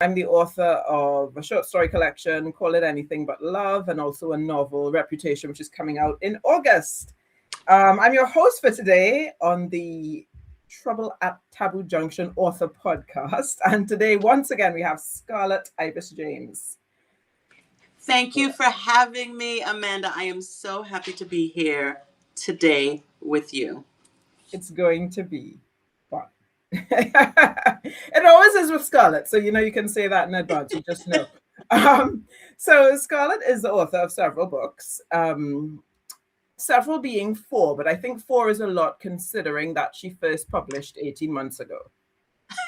I'm the author of a short story collection, Call It Anything But Love, and also a novel, Reputation, which is coming out in August. I'm your host for today on the Trouble at Taboo Junction author podcast. And today, once again, we have Scarlet Yearnings. Thank you for having me, Amanda. I am so happy to be here today with you. It's going to be fun. It always is with Scarlet, so you can say that in advance. You just know. So Scarlet is the author of several books, several being 4, but I think 4 is a lot considering that she first published 18 months ago.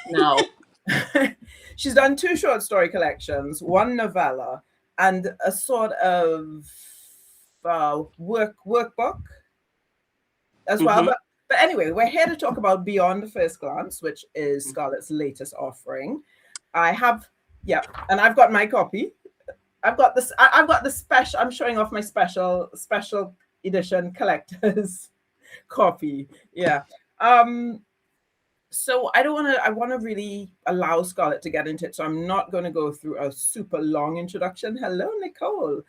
Now, she's done 2 short story collections, 1 novella, and a sort of workbook as well. But anyway, we're here to talk about Beyond the First Glance, which is Scarlet's latest offering. I've got my copy. I've got the special. I'm showing off my special edition collector's copy. Yeah. So I want to really allow Scarlet to get into it. So I'm not going to go through a super long introduction. Hello, Nicole.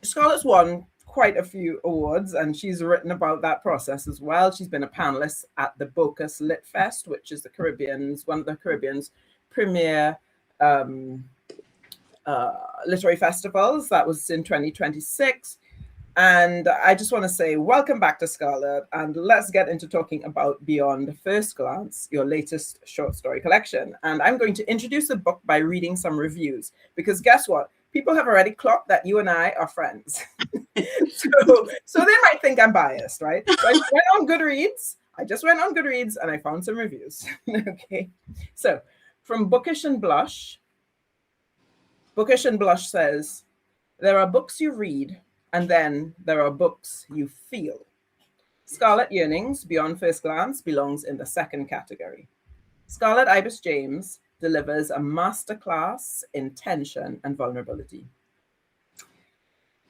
Scarlet's won quite a few awards, and she's written about that process as well. She's been a panelist at the Bocas Lit Fest, which is one of the Caribbean's premier literary festivals. That was in 2026. And I just want to say welcome back to Scarlet, and let's get into talking about Beyond First Glance, your latest short story collection. And I'm going to introduce the book by reading some reviews, because guess what? People have already clocked that you and I are friends. so they might think I'm biased, right? So I went on Goodreads. I just went on Goodreads and I found some reviews. Okay. So from Bookish and Blush says, there are books you read, and then there are books you feel. Scarlet Yearnings, Beyond First Glance, belongs in the second category. Scarlet Yearnings delivers a masterclass in tension and vulnerability.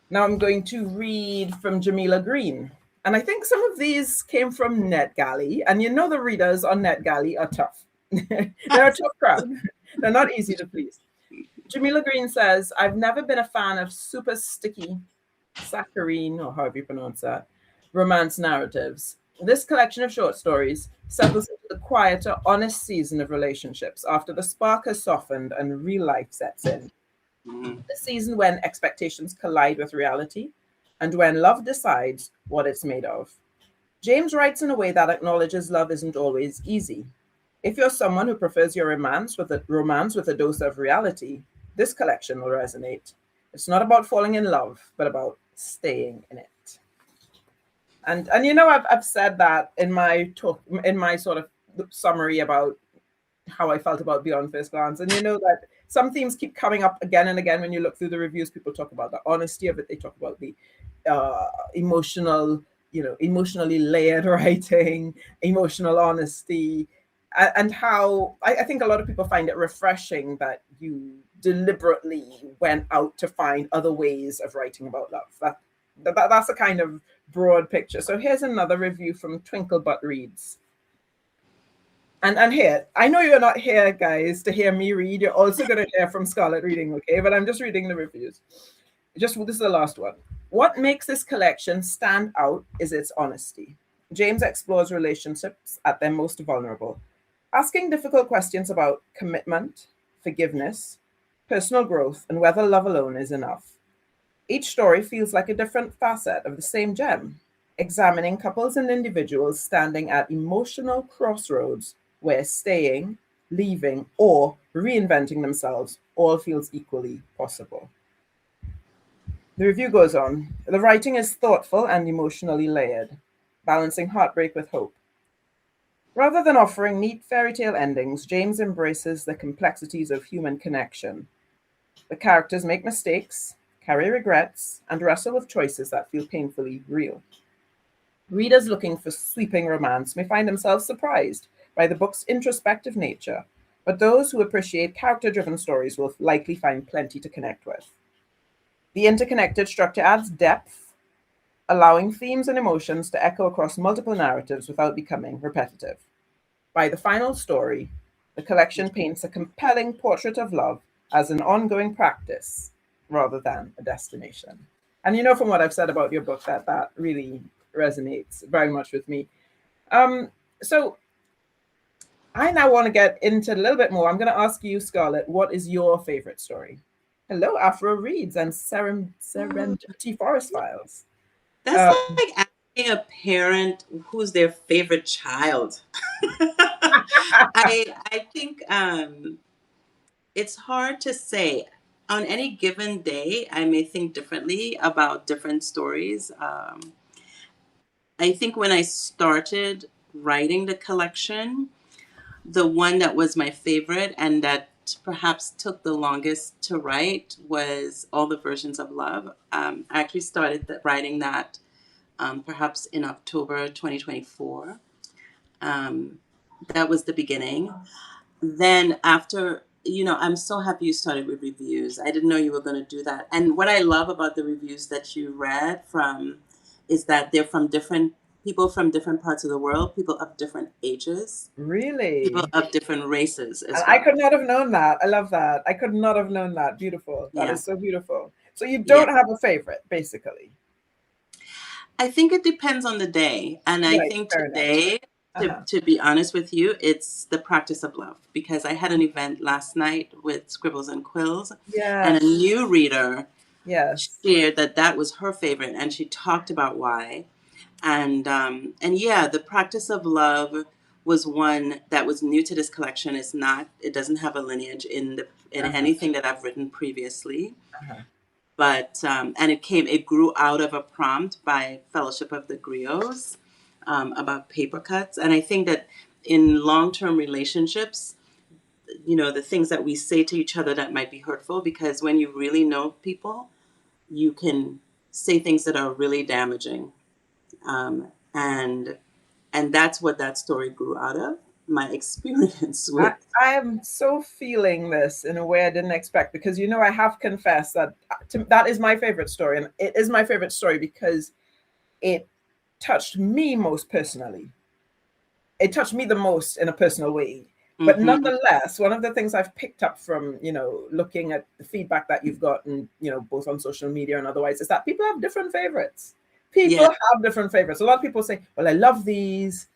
Now I'm going to read from Jamila Green. And I think some of these came from NetGalley. And the readers on NetGalley are tough. They're a tough crowd. They're not easy to please. Jamila Green says, I've never been a fan of super sticky, saccharine, or however you pronounce that, romance narratives. This collection of short stories settles into the quieter, honest season of relationships after the spark has softened and real life sets in. The season when expectations collide with reality and when love decides what it's made of. James writes in a way that acknowledges love isn't always easy. If you're someone who prefers your romance with a dose of reality, this collection will resonate. It's not about falling in love, but about staying in it. And I've said that in my talk, in my sort of summary about how I felt about Beyond First Glance. And that some themes keep coming up again and again when you look through the reviews. People talk about the honesty of it. They talk about the emotionally layered writing, emotional honesty, and how I think a lot of people find it refreshing that you deliberately went out to find other ways of writing about love. That's a kind of broad picture. So here's another review from Twinkle Butt Reads. And here, I know you're not here, guys, to hear me read. You're also going to hear from Scarlet reading, okay? But I'm just reading the reviews. This is the last one. What makes this collection stand out is its honesty. James explores relationships at their most vulnerable, asking difficult questions about commitment, forgiveness, personal growth, and whether love alone is enough. Each story feels like a different facet of the same gem, examining couples and individuals standing at emotional crossroads where staying, leaving, or reinventing themselves all feels equally possible. The review goes on. The writing is thoughtful and emotionally layered, balancing heartbreak with hope. Rather than offering neat fairy tale endings, James embraces the complexities of human connection. The characters make mistakes, carry regrets, and wrestle with choices that feel painfully real. Readers looking for sweeping romance may find themselves surprised by the book's introspective nature, but those who appreciate character-driven stories will likely find plenty to connect with. The interconnected structure adds depth, allowing themes and emotions to echo across multiple narratives without becoming repetitive. By the final story, The collection paints a compelling portrait of love as an ongoing practice rather than a destination. And you know from what I've said about your book that that really resonates very much with me. So I now want to get into a little bit more. I'm going to ask you, Scarlett, what is your favorite story? Hello, Afro Reads and Serendipity Forest Files. That's like asking a parent who's their favorite child. I think it's hard to say. On any given day, I may think differently about different stories. I think when I started writing the collection, the one that was my favorite and that perhaps took the longest to write was All the Versions of Love. I actually started writing that perhaps in October 2024. That was the beginning. Then after, I'm so happy you started with reviews. I didn't know you were going to do that. And what I love about the reviews that you read from is that they're from different people from different parts of the world, people of different ages. Really? People of different races as well. I could not have known that. I love that. I could not have known that. Beautiful. That is so beautiful. So you don't have a favorite, basically. I think it depends on the day. And I think today, to be honest with you, it's the practice of love. Because I had an event last night with Scribbles and Quills. And a new reader shared that was her favorite. And she talked about why. And the practice of love was one that was new to this collection. It doesn't have a lineage in anything that I've written previously. But and it grew out of a prompt by Fellowship of the Griots about paper cuts. And I think that in long-term relationships, the things that we say to each other that might be hurtful, because when you really know people, you can say things that are really damaging. And that's what that story grew out of. My experience with. I am so feeling this in a way I didn't expect, because I have confessed that that is my favorite story, and it is my favorite story because it touched me most personally. It touched me the most in a personal way. But nonetheless, one of the things I've picked up from, looking at the feedback that you've gotten, both on social media and otherwise, is that people have different favorites. People have different favorites. A lot of people say, well, I love these.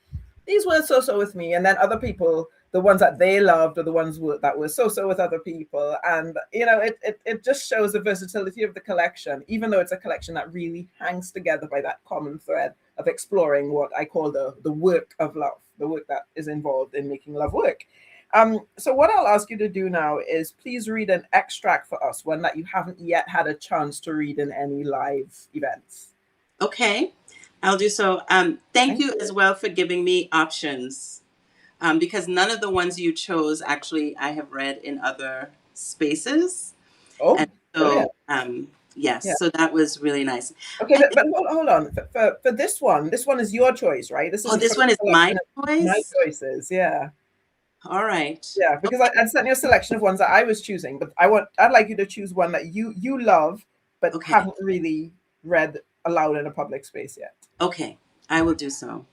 These were so-so with me. And then other people, the ones that they loved are the ones that were so-so with other people. And, it just shows the versatility of the collection, even though it's a collection that really hangs together by that common thread of exploring what I call the work of love, the work that is involved in making love work. So what I'll ask you to do now is please read an extract for us, one that you haven't yet had a chance to read in any live events. Okay, I'll do so. Thank you as well for giving me options, because none of the ones you chose actually I have read in other spaces. Oh, and so so that was really nice. Okay, but hold on. For this one is your choice, right? This one is my choice? My choices, yeah. All right. Yeah, because I sent you a selection of ones that I was choosing, but I'd like you to choose one that you love, but haven't really read aloud in a public space yet. Okay, I will do so.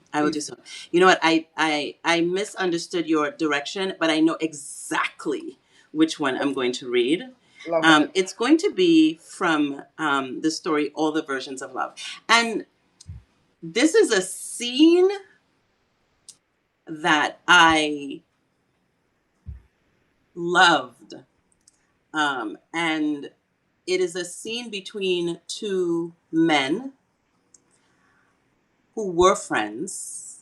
You know what? I misunderstood your direction, but I know exactly which one I'm going to read. It's going to be from the story All the Versions of Love. And this is a scene that I loved. And it is a scene between two men who were friends.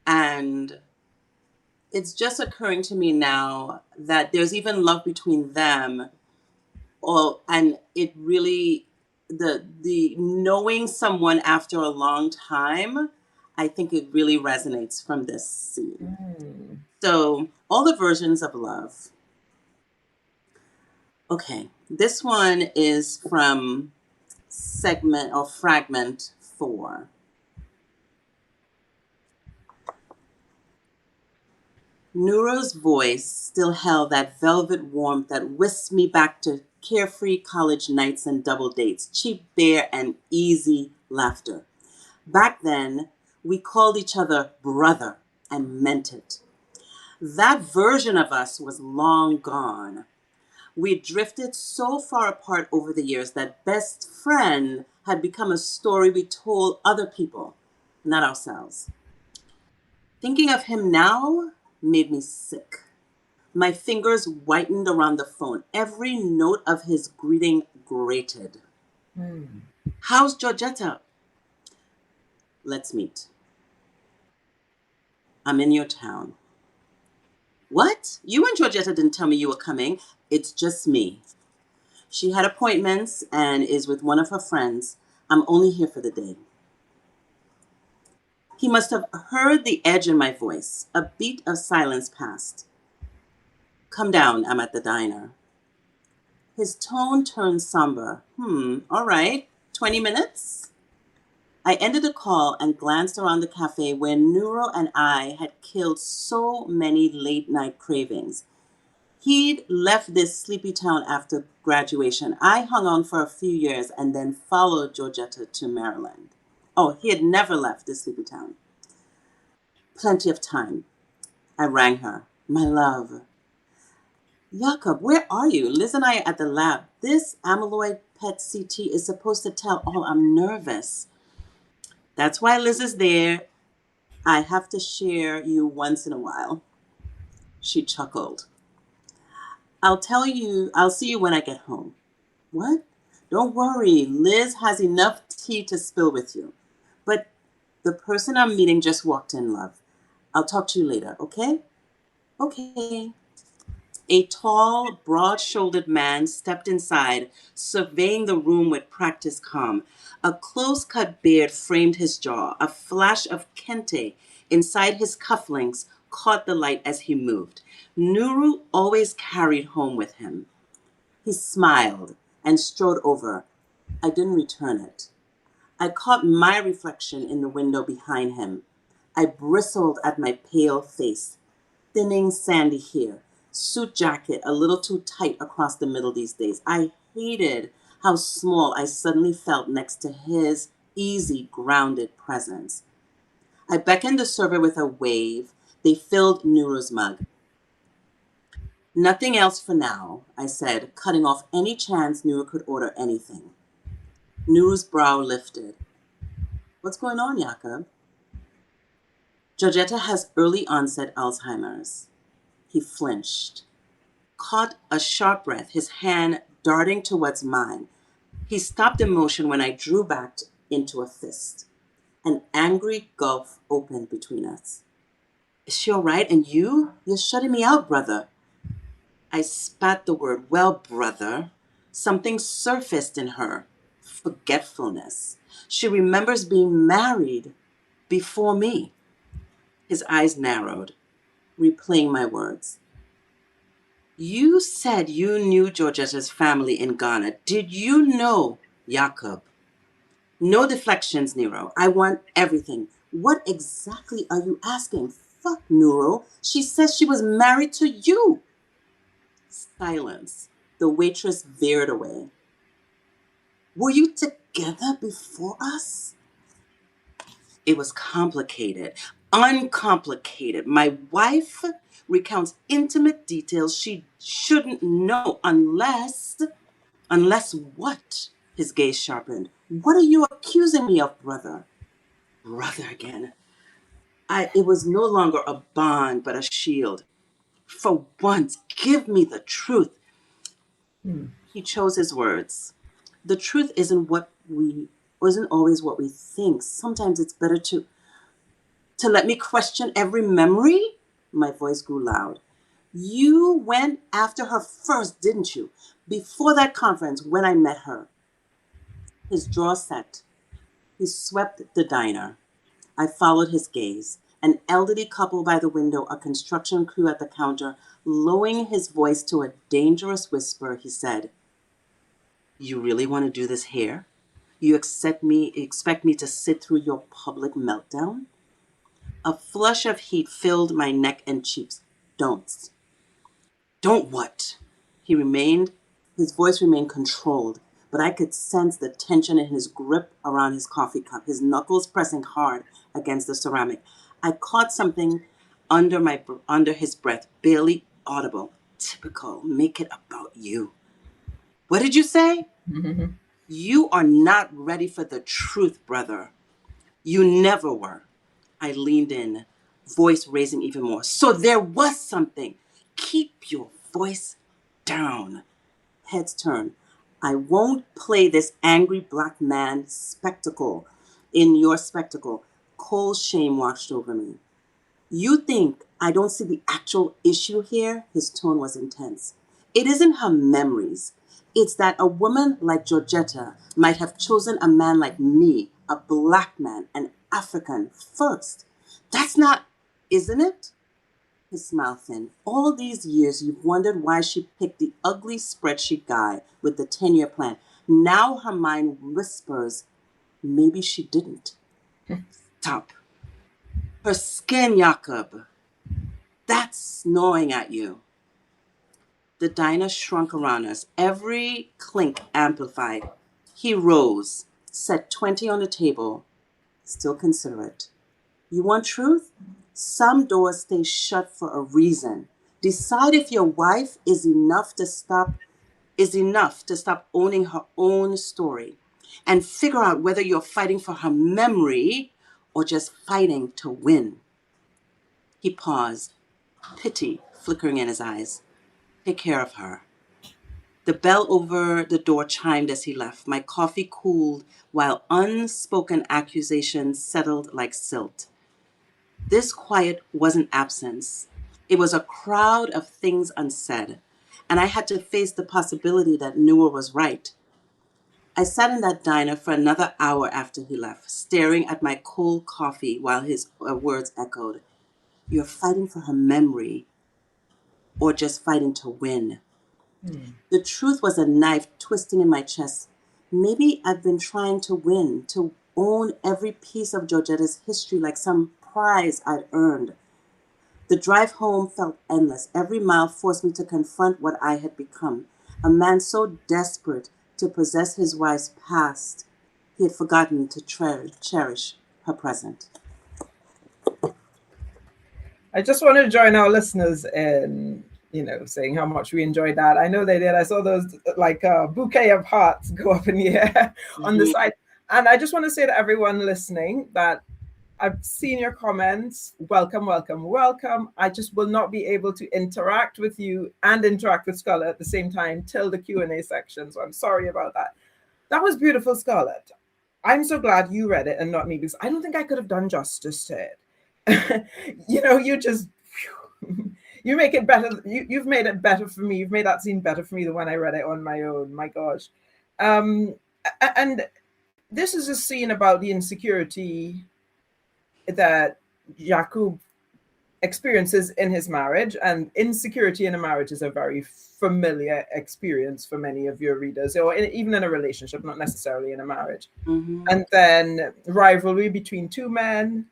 And it's just occurring to me now that there's even love between them. And it really, the knowing someone after a long time, I think it really resonates from this scene. So, All the Versions of Love. Okay, this one is from fragment 4. Nuru's voice still held that velvet warmth that whisked me back to carefree college nights and double dates, cheap beer and easy laughter. Back then, we called each other brother and meant it. That version of us was long gone. We drifted so far apart over the years that best friend had become a story we told other people, not ourselves. Thinking of him now made me sick. My fingers whitened around the phone. Every note of his greeting grated. How's Georgieta? Let's meet. I'm in your town. What? You and Georgieta didn't tell me you were coming. It's just me. She had appointments and is with one of her friends. I'm only here for the day. He must have heard the edge in my voice. A beat of silence passed. Come down, I'm at the diner. His tone turned somber. All right. 20 minutes? I ended the call and glanced around the cafe where Nuru and I had killed so many late-night cravings. He'd left this sleepy town after graduation. I hung on for a few years and then followed Georgieta to Maryland. Oh, he had never left this sleepy town. Plenty of time. I rang her. My love. Jakub, where are you? Liz and I are at the lab. This amyloid PET CT is supposed to tell all. I'm nervous. That's why Liz is there. I have to share you once in a while. She chuckled. I'll see you when I get home. What? Don't worry. Liz has enough tea to spill with you. But the person I'm meeting just walked in, love. I'll talk to you later, okay? Okay. A tall, broad-shouldered man stepped inside, surveying the room with practiced calm. A close-cut beard framed his jaw. A flash of kente inside his cufflinks caught the light as he moved. Nuru always carried home with him. He smiled and strode over. I didn't return it. I caught my reflection in the window behind him. I bristled at my pale face. Thinning sandy hair. Suit jacket a little too tight across the middle these days. I hated how small I suddenly felt next to his easy, grounded presence. I beckoned the server with a wave. They filled Nuru's mug. Nothing else for now, I said, cutting off any chance Nuru could order anything. Nuru's brow lifted. What's going on, Jakub? Georgieta has early onset Alzheimer's. He flinched, caught a sharp breath, his hand darting towards mine. He stopped in motion when I drew back into a fist. An angry gulf opened between us. Is she all right? And you? You're shutting me out, brother. I spat the word, well, brother. Something surfaced in her. Forgetfulness. She remembers being married before me. His eyes narrowed, replaying my words. You said you knew Georgieta's family in Ghana. Did you know, Jakub? No deflections, Nero. I want everything. What exactly are you asking? Fuck, Nuru. She says she was married to you. Silence. The waitress veered away. Were you together before us? It was complicated. Uncomplicated. My wife recounts intimate details she shouldn't know unless what? His gaze sharpened. What are you accusing me of, brother? Brother again. It was no longer a bond, but a shield. For once, give me the truth. He chose his words. The truth isn't always what we think. Sometimes it's better to let me question every memory. My voice grew loud. You went after her first, didn't you? Before that conference, when I met her. His jaw set. He swept the diner. I followed his gaze. An elderly couple by the window, a construction crew at the counter. Lowering his voice to a dangerous whisper, he said, You really want to do this here? You expect me to sit through your public meltdown? A flush of heat filled my neck and cheeks. Don't. Don't what? His voice remained controlled, but I could sense the tension in his grip around his coffee cup, his knuckles pressing hard against the ceramic. I caught something under his breath, barely audible. Typical. Make it about you. What did you say? Mm-hmm. You are not ready for the truth, brother. You never were. I leaned in, voice raising even more. So there was something. Keep your voice down. Heads turn. I won't play this angry black man spectacle in your spectacle. Cold shame washed over me. You think I don't see the actual issue here? His tone was intense. It isn't her memories. It's that a woman like Georgieta might have chosen a man like me, a black man, an African, first. That's not, isn't it? His smile thinned. All these years you've wondered why she picked the ugly spreadsheet guy with the 10-year plan. Now her mind whispers, maybe she didn't. Stop. Her skin, Jakub. That's gnawing at you. The diner shrunk around us, every clink amplified. He rose, set 20 on the table, still considerate. You want truth? Some doors stay shut for a reason. Decide if your wife is enough to stop owning her own story, and figure out whether you're fighting for her memory or just fighting to win. He paused, pity flickering in his eyes. Take care of her. The bell over the door chimed as he left. My coffee cooled while unspoken accusations settled like silt. This quiet wasn't absence. It was a crowd of things unsaid, and I had to face the possibility that Nuru was right. I sat in that diner for another hour after he left, staring at my cold coffee while his words echoed. You're fighting for her memory, or just fighting to win. The truth was a knife twisting in my chest. Maybe I've been trying to win, to own every piece of Georgieta's history like some prize I'd earned. The drive home felt endless. Every mile forced me to confront what I had become. A man so desperate to possess his wife's past, he had forgotten to cherish her present. I just want to join our listeners in, saying how much we enjoyed that. I know they did. I saw those like a bouquet of hearts go up in the air on the side. And I just want to say to everyone listening that I've seen your comments. Welcome, welcome, welcome. I just will not be able to interact with you and interact with Scarlet at the same time till the Q&A section. So I'm sorry about that. That was beautiful, Scarlet. I'm so glad you read it and not me, because I don't think I could have done justice to it. You make it better. You've made it better for me. You've made that scene better for me than when I read it on my own. My gosh. And this is a scene about the insecurity that Jakub experiences in his marriage, and insecurity in a marriage is a very familiar experience for many of your readers, or even in a relationship, not necessarily in a marriage. And then rivalry between two men,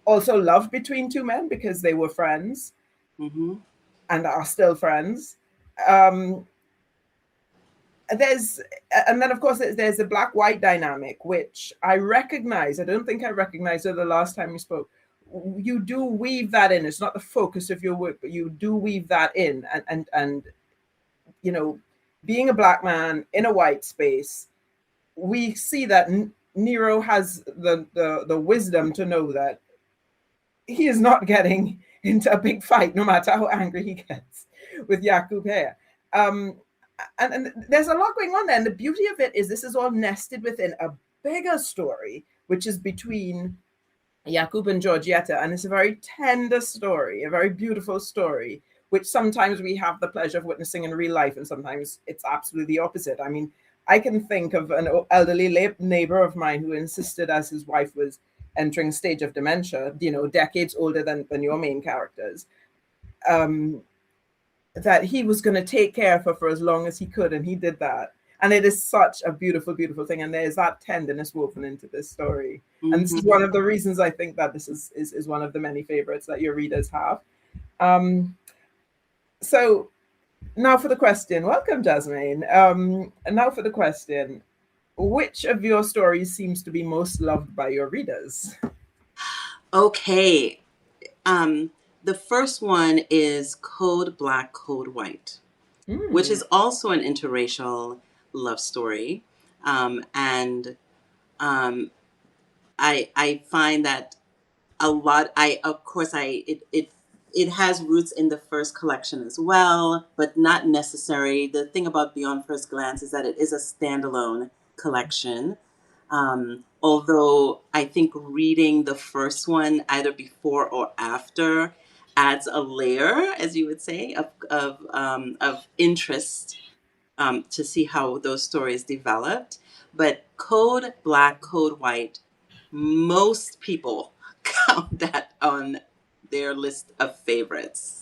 also love between two men because they were friends and are still friends. And then of course there's a black-white dynamic, which I recognize. I don't think I recognized it the last time we spoke. You do weave that in. It's not the focus of your work, but you do weave that in. And being a black man in a white space, we see that Nero has the wisdom to know that he is not getting into a big fight, no matter how angry he gets with Jakub here. And there's a lot going on there. And the beauty of it is this is all nested within a bigger story, which is between Jakub and Georgieta. And it's a very tender story, a very beautiful story, which sometimes we have the pleasure of witnessing in real life. And sometimes it's absolutely the opposite. I mean, I can think of an elderly neighbor of mine who insisted, as his wife was entering a stage of dementia, decades older than your main characters, that he was going to take care of her for as long as he could. And he did that. And it is such a beautiful, beautiful thing. And there's that tenderness woven into this story. And this is one of the reasons I think that this is one of the many favorites that your readers have. So now for the question. Welcome, Jasmine. And now for the question. Which of your stories seems to be most loved by your readers? Okay. The first one is Code Black, Code White, which is also an interracial love story. And I find that a lot. It has roots in the first collection as well, but not necessary. The thing about Beyond First Glance is that it is a standalone collection. Although I think reading the first one either before or after adds a layer, as you would say, of interest to see how those stories developed. But Code Black, Code White, most people count that on their list of favorites.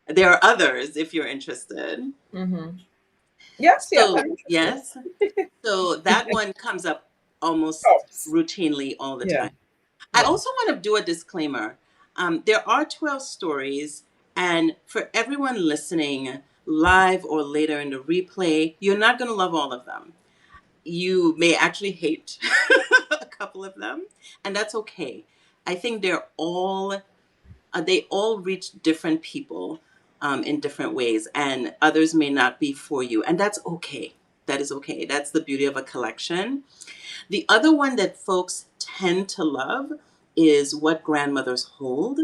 There are others if you're interested. Yes, So, yes. So that one comes up almost routinely all the time. I also want to do a disclaimer. There are 12 stories, and for everyone listening live or later in the replay, you're not going to love all of them. You may actually hate a couple of them, and that's okay. I think they all reach different people in different ways, and others may not be for you, and that's okay. That is okay. That's the beauty of a collection. The other one that folks tend to love is What Grandmothers Hold,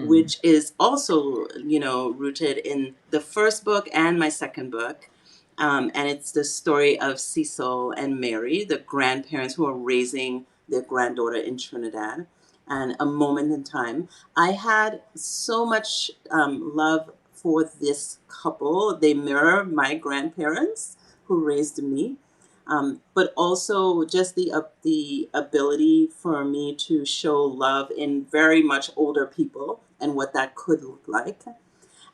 which is also, rooted in the first book and my second book. And it's the story of Cecil and Mary, the grandparents who are raising their granddaughter in Trinidad, and a moment in time. I had so much love for this couple. They mirror my grandparents who raised me. But also just the ability for me to show love in very much older people and what that could look like.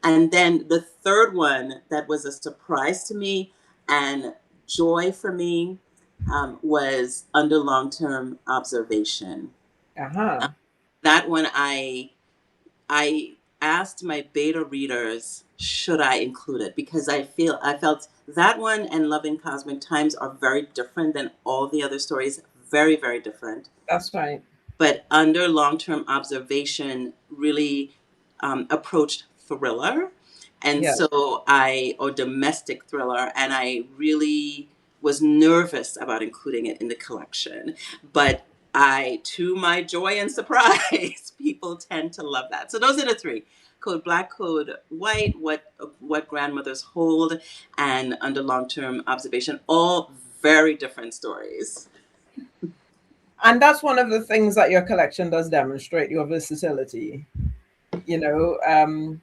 And then the third one that was a surprise to me and joy for me was Under Long-Term Observation. That one I asked my beta readers, should I include it? Because I felt that one and Love in Cosmic Times are very different than all the other stories. Very, very different. That's right. But Under Long-Term Observation really approached thriller. And or domestic thriller. And I really was nervous about including it in the collection. But to my joy and surprise, people tend to love that. So those are the three: Code Black, Code White, What Grandmothers Hold, and Under Long-Term Observation. All very different stories. And that's one of the things that your collection does demonstrate, your versatility. And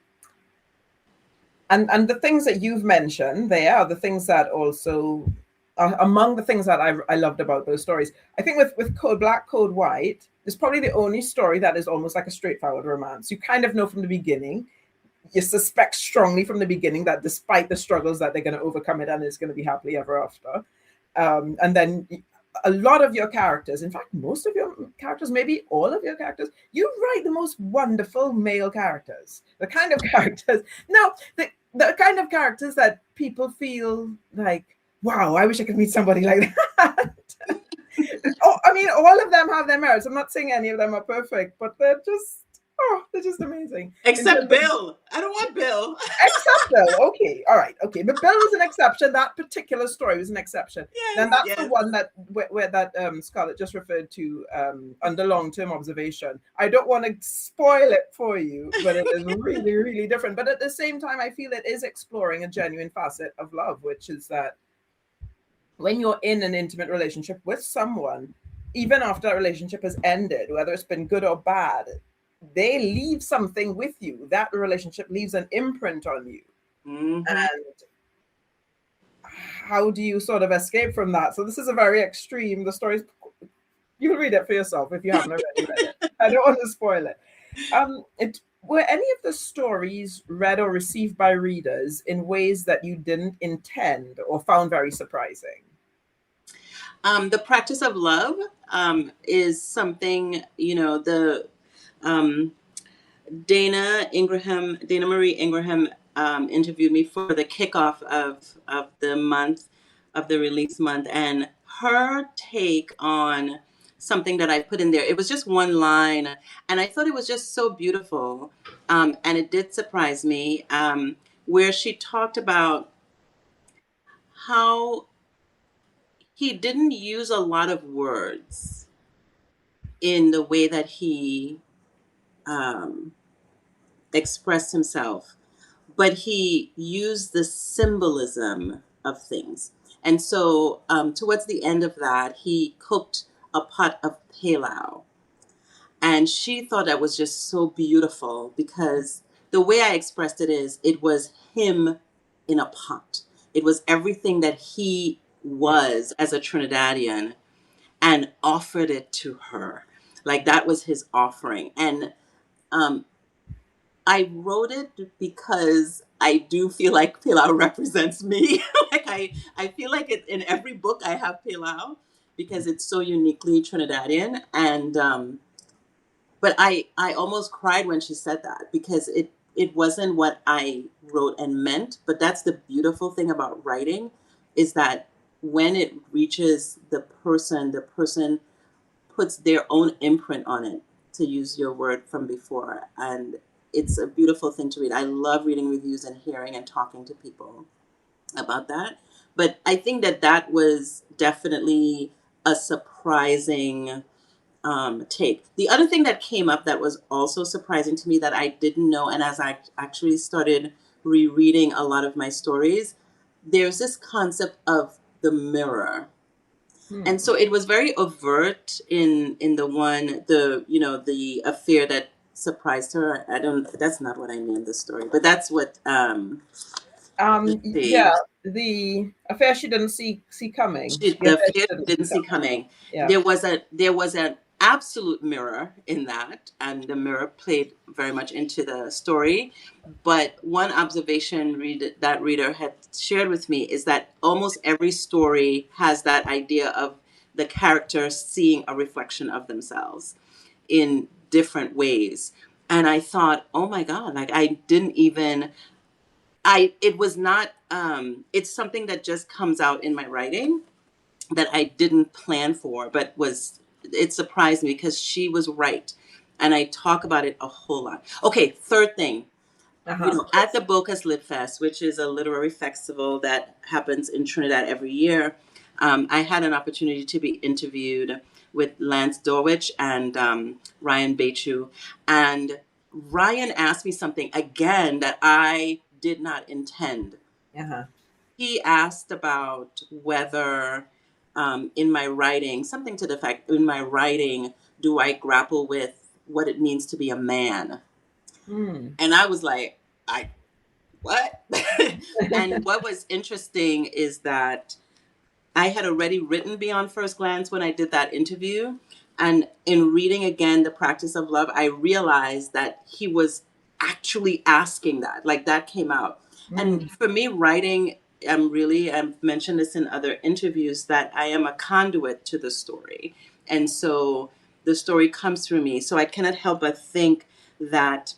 the things that you've mentioned, they are the things that also are among the things that I loved about those stories. I think with Code Black, Code White, it's probably the only story that is almost like a straightforward romance. You kind of know from the beginning, you suspect strongly from the beginning that despite the struggles that they're going to overcome it and it's going to be happily ever after. And then a lot of your characters, in fact, most of your characters, maybe all of your characters, you write the most wonderful male characters. The kind of characters, the kind of characters that people feel like, wow, I wish I could meet somebody like that. I mean, all of them have their merits. I'm not saying any of them are perfect, but they're just amazing. Except Bill. I don't want Bill. Except Bill. Okay. All right. Okay. But Bill was an exception. That particular story was an exception. Yes, and that's the one that where that Scarlett just referred to Under Long-Term Observation. I don't want to spoil it for you, but it is really, really different. But at the same time, I feel it is exploring a genuine facet of love, which is that when you're in an intimate relationship with someone, even after that relationship has ended, whether it's been good or bad, they leave something with you. That relationship leaves an imprint on you. And how do you sort of escape from that? So this is a very extreme, the stories, you can read it for yourself if you haven't already read it. I don't want to spoil it. Were any of the stories read or received by readers in ways that you didn't intend or found very surprising? The practice of love is something, Dana Marie Ingraham interviewed me for the kickoff of the release month, and her take on something that I put in there. It was just one line, and I thought it was just so beautiful. And it did surprise me, where she talked about how he didn't use a lot of words in the way that he expressed himself, but he used the symbolism of things. And so towards the end of that, he cooked a pot of pilau. And she thought that was just so beautiful because the way I expressed it is, it was him in a pot. It was everything that he was as a Trinidadian and offered it to her. Like that was his offering. And I wrote it because I do feel like pilau represents me. Like I feel like it, in every book I have pilau because it's so uniquely Trinidadian. And but I almost cried when she said that because it wasn't what I wrote and meant. But that's the beautiful thing about writing, is that when it reaches the person puts their own imprint on it, to use your word from before. And it's a beautiful thing to read. I love reading reviews and hearing and talking to people about that. But I think that was definitely a surprising take. The other thing that came up that was also surprising to me that I didn't know, and as I actually started rereading a lot of my stories, there's this concept of the mirror. And so it was very overt in the affair that surprised her. That's not what I mean in the story, but that's what the affair she didn't see coming. The affair she didn't see coming. Yeah. There was an absolute mirror in that, and the mirror played very much into the story. But one observation that reader had shared with me is that almost every story has that idea of the character seeing a reflection of themselves in different ways. And I thought, oh my God, like it was not, it's something that just comes out in my writing that I didn't plan for, but it surprised me because she was right. And I talk about it a whole lot. Okay, third thing. At the Bocas Lit Fest, which is a literary festival that happens in Trinidad every year, I had an opportunity to be interviewed with Lance Dorwich and Ryan Bechu. And Ryan asked me something again that I did not intend. He asked about whether in my writing, something to the fact, in my writing, do I grapple with what it means to be a man? And I was like, what? And what was interesting is that I had already written Beyond First Glance when I did that interview. And in reading again The Practice of Love, I realized that he was actually asking that. Like that came out. And for me, writing, I've mentioned this in other interviews, that I am a conduit to the story. And so the story comes through me. So I cannot help but think that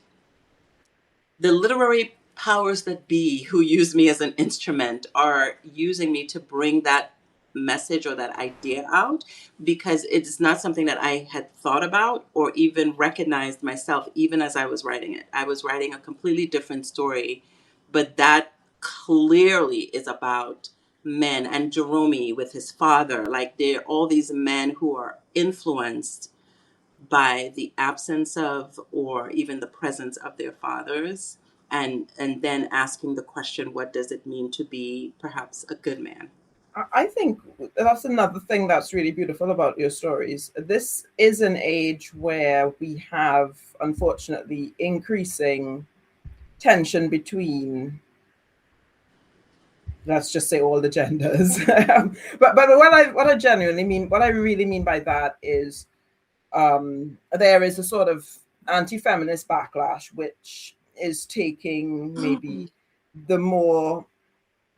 the literary powers that be who use me as an instrument are using me to bring that message or that idea out, because it's not something that I had thought about or even recognized myself, even as I was writing it. I was writing a completely different story, but that clearly is about men and Joromi with his father. Like there are all these men who are influenced by the absence of or even the presence of their fathers, and then asking the question, what does it mean to be perhaps a good man? I think that's another thing that's really beautiful about your stories. This is an age where we have, unfortunately, increasing tension between, let's just say, all the genders. but what I genuinely mean, what I really mean by that is there is a sort of anti-feminist backlash, which is taking maybe the more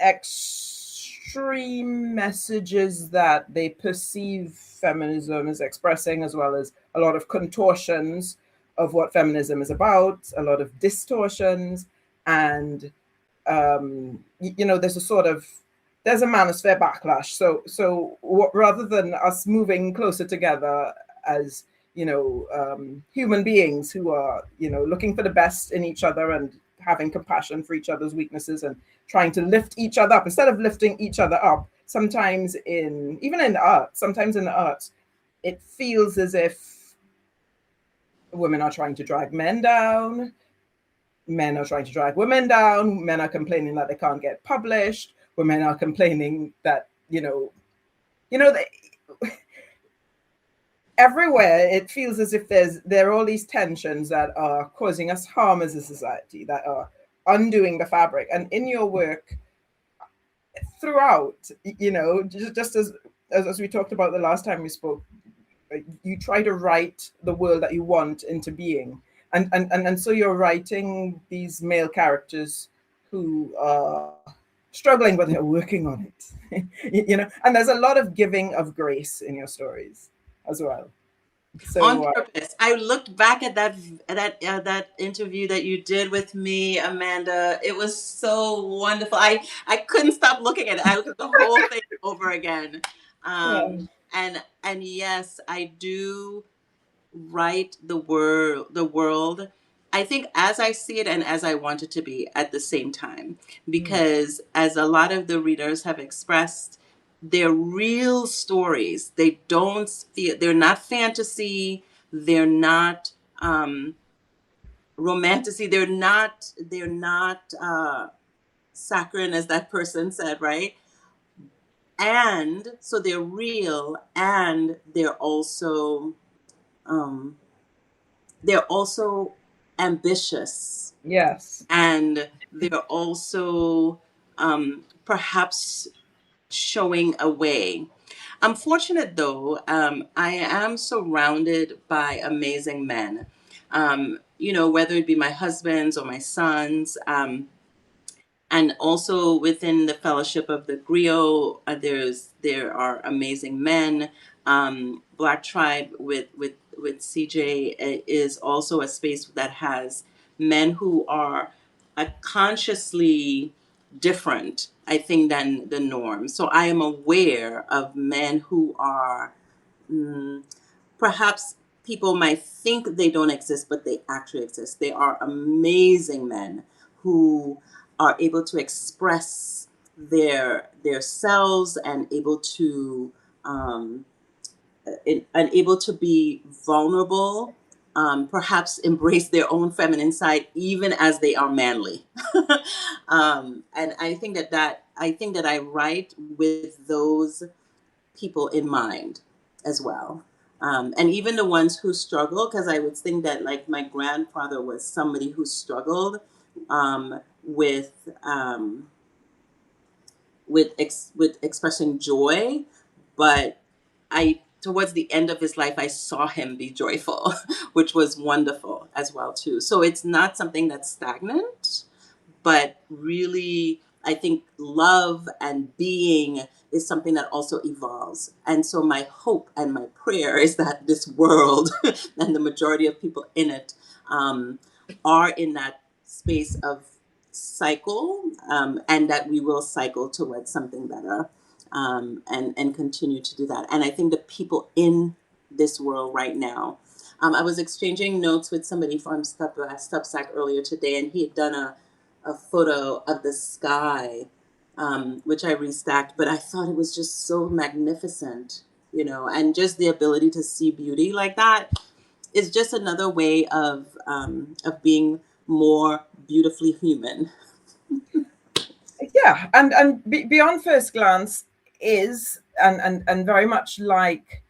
extreme messages that they perceive feminism as expressing, as well as a lot of contortions of what feminism is about, a lot of distortions. And, there's a sort of there's a manosphere backlash. So rather than us moving closer together as, human beings who are, looking for the best in each other and having compassion for each other's weaknesses and trying to lift each other up, instead of lifting each other up, sometimes in the arts, it feels as if women are trying to drag men down, men are trying to drag women down, men are complaining that they can't get published, women are complaining that, everywhere it feels as if there are all these tensions that are causing us harm as a society, that are undoing the fabric. And in your work throughout, just as we talked about the last time we spoke, you try to write the world that you want into being. And so you're writing these male characters who are struggling, but they're working on it. And there's a lot of giving of grace in your stories as well. So, on purpose. I looked back at that interview that you did with me, Amanda. It was so wonderful. I couldn't stop looking at it. I looked at the whole thing over again. And yes, I do write the world. I think as I see it and as I want it to be at the same time, because as a lot of the readers have expressed, they're real stories. They're not fantasy. They're not romantasy. They're not saccharine, as that person said, right? And so they're real, and they're also ambitious. Yes. And they're also perhaps showing a way. I'm fortunate, though. I am surrounded by amazing men, whether it be my husbands or my sons. And also within the fellowship of the griot, there are amazing men. Black Tribe with CJ is also a space that has men who are consciously different, I think, than the norm. So I am aware of men who are perhaps people might think they don't exist, but they actually exist. They are amazing men who are able to express their selves and able to be vulnerable, perhaps embrace their own feminine side, even as they are manly. And I think that I write with those people in mind as well. And even the ones who struggle, because I would think that, like, my grandfather was somebody who struggled with expressing joy, but towards the end of his life, I saw him be joyful, which was wonderful as well too. So it's not something that's stagnant, but really, I think love and being is something that also evolves. And so my hope and my prayer is that this world and the majority of people in it are in that space of cycle, and that we will cycle towards something better, and continue to do that. And I think the people in this world right now, I was exchanging notes with somebody from Substack earlier today, and he had done a photo of the sky, which I restacked, but I thought it was just so magnificent, and just the ability to see beauty like that is just another way of being more beautifully human. Yeah, and Beyond First Glance is and very much like,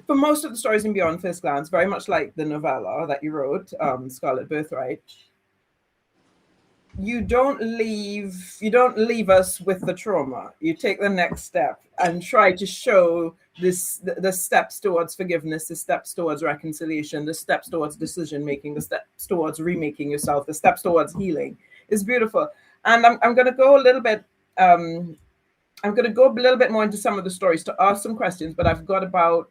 for most of the stories in Beyond First Glance, very much like the novella that you wrote, Scarlet Birthright. You don't leave us with the trauma. You take the next step and try to show the steps towards forgiveness, the steps towards reconciliation, the steps towards decision making, the steps towards remaking yourself, the steps towards healing. It's beautiful. And I'm going to go a little bit. I'm going to go a little bit more into some of the stories to ask some questions, but I've got about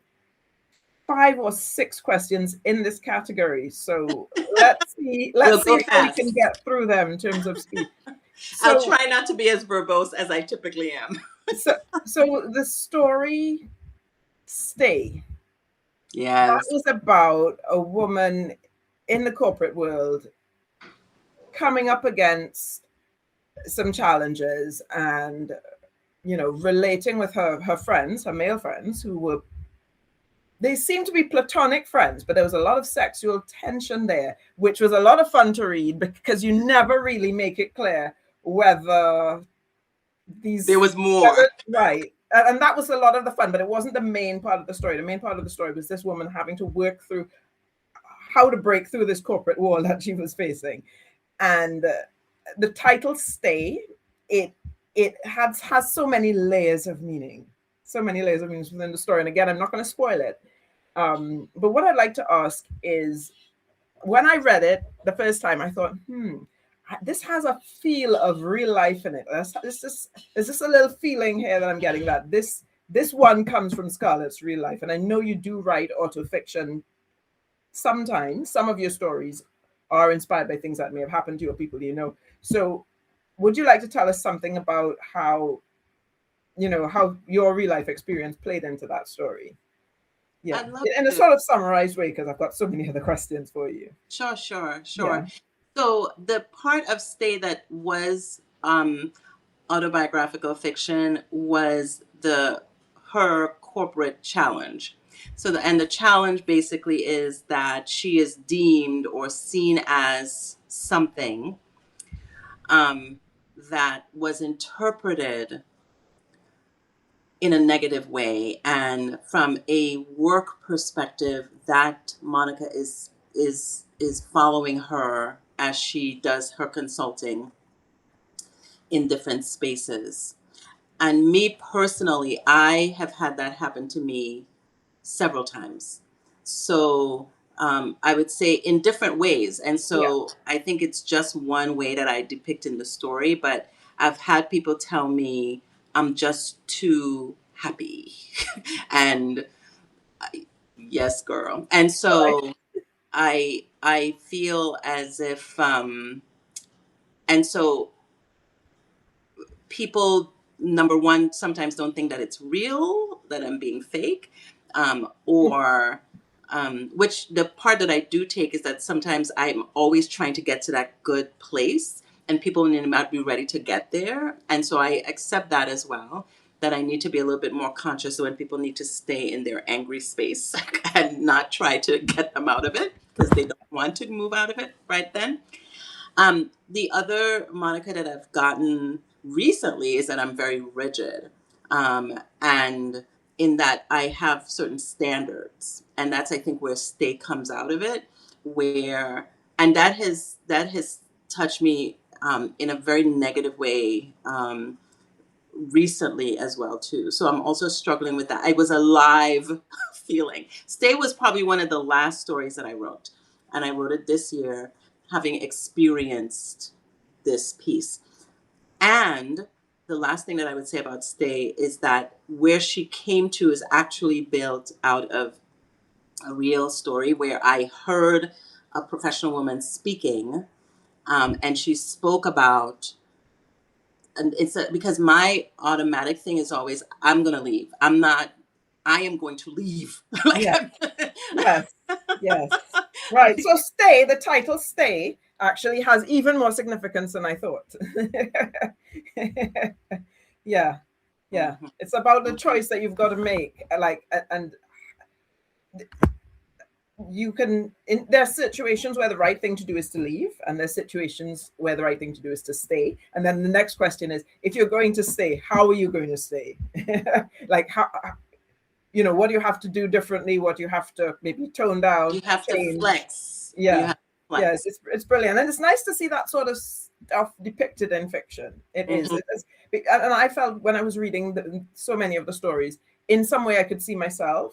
5 or 6 questions in this category. So let's see if we can get through them in terms of speed. I'll try not to be as verbose as I typically am. so the story Stay. Yes. That was about a woman in the corporate world coming up against some challenges and, relating with her friends, her male friends, they seemed to be platonic friends, but there was a lot of sexual tension there, which was a lot of fun to read because you never really make it clear whether there was more. Right. And that was a lot of the fun, but it wasn't the main part of the story. The main part of the story was this woman having to work through how to break through this corporate wall that she was facing. And the title Stay, it has so many layers of meaning, within the story. And again, I'm not going to spoil it. But what I'd like to ask is, when I read it the first time, I thought, this has a feel of real life in it. There's just a little feeling here that I'm getting that this one comes from Scarlet's real life. And I know you do write autofiction sometimes. Some of your stories are inspired by things that may have happened to you or people you know. So would you like to tell us something about how your real life experience played into that story? Yeah, in a sort of summarized way, because I've got so many other questions for you. Sure. Yeah. So the part of Stay that was autobiographical fiction was her corporate challenge. So the challenge basically is that she is deemed or seen as something that was interpreted in a negative way, and from a work perspective, that Monica is following her as she does her consulting in different spaces. And me personally, I have had that happen to me several times. So I would say in different ways. And so I think it's just one way that I depict in the story, but I've had people tell me I'm just too happy. And yes, girl. And so I feel as if, and so people, number one, sometimes don't think that it's real, that I'm being fake, which the part that I do take is that sometimes I'm always trying to get to that good place, and people may not be ready to get there. And so I accept that as well, that I need to be a little bit more conscious when people need to stay in their angry space and not try to get them out of it because they don't want to move out of it right then. The other Monica that I've gotten recently is that I'm very rigid. And in that I have certain standards. And that's, I think, where Stay comes out of it, and that has touched me in a very negative way recently as well, too. So I'm also struggling with that. It was a live feeling. Stay was probably one of the last stories that I wrote. And I wrote it this year, having experienced this piece. And the last thing that I would say about Stay is that where she came to is actually built out of a real story where I heard a professional woman speaking, and she spoke about, and because my automatic thing is always, I'm going to leave. I am going to leave. Yes. Right. So Stay, the title Stay, actually has even more significance than I thought. Yeah. Mm-hmm. It's about the choice that you've got to make. And you can, there are situations where the right thing to do is to leave, and there's situations where the right thing to do is to stay. And then the next question is, if you're going to stay, how are you going to stay? How, what do you have to do differently? What you have to maybe tone down? You have to flex. Yeah. Yes, it's brilliant. And it's nice to see that sort of stuff depicted in fiction. It is. And I felt when I was reading so many of the stories, in some way I could see myself.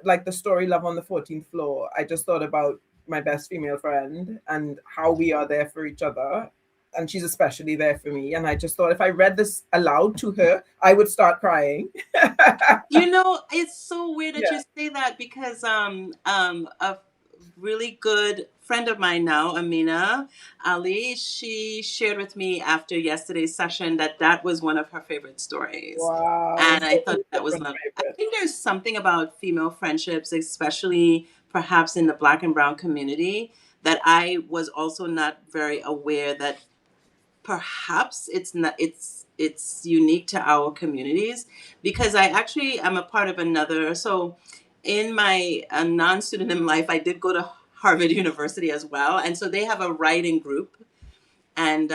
Like the story Love on the 14th Floor. I just thought about my best female friend and how we are there for each other. And she's especially there for me. And I just thought if I read this aloud to her, I would start crying. It's so weird that you say that, because a really good friend of mine now, Amina Ali, she shared with me after yesterday's session that was one of her favorite stories. Wow. And I thought that was lovely. I think there's something about female friendships, especially perhaps in the Black and Brown community, that I was also not very aware that perhaps it's unique to our communities, because I actually am a part of another. So in my non-student in life, I did go to Harvard University as well, and so they have a writing group, and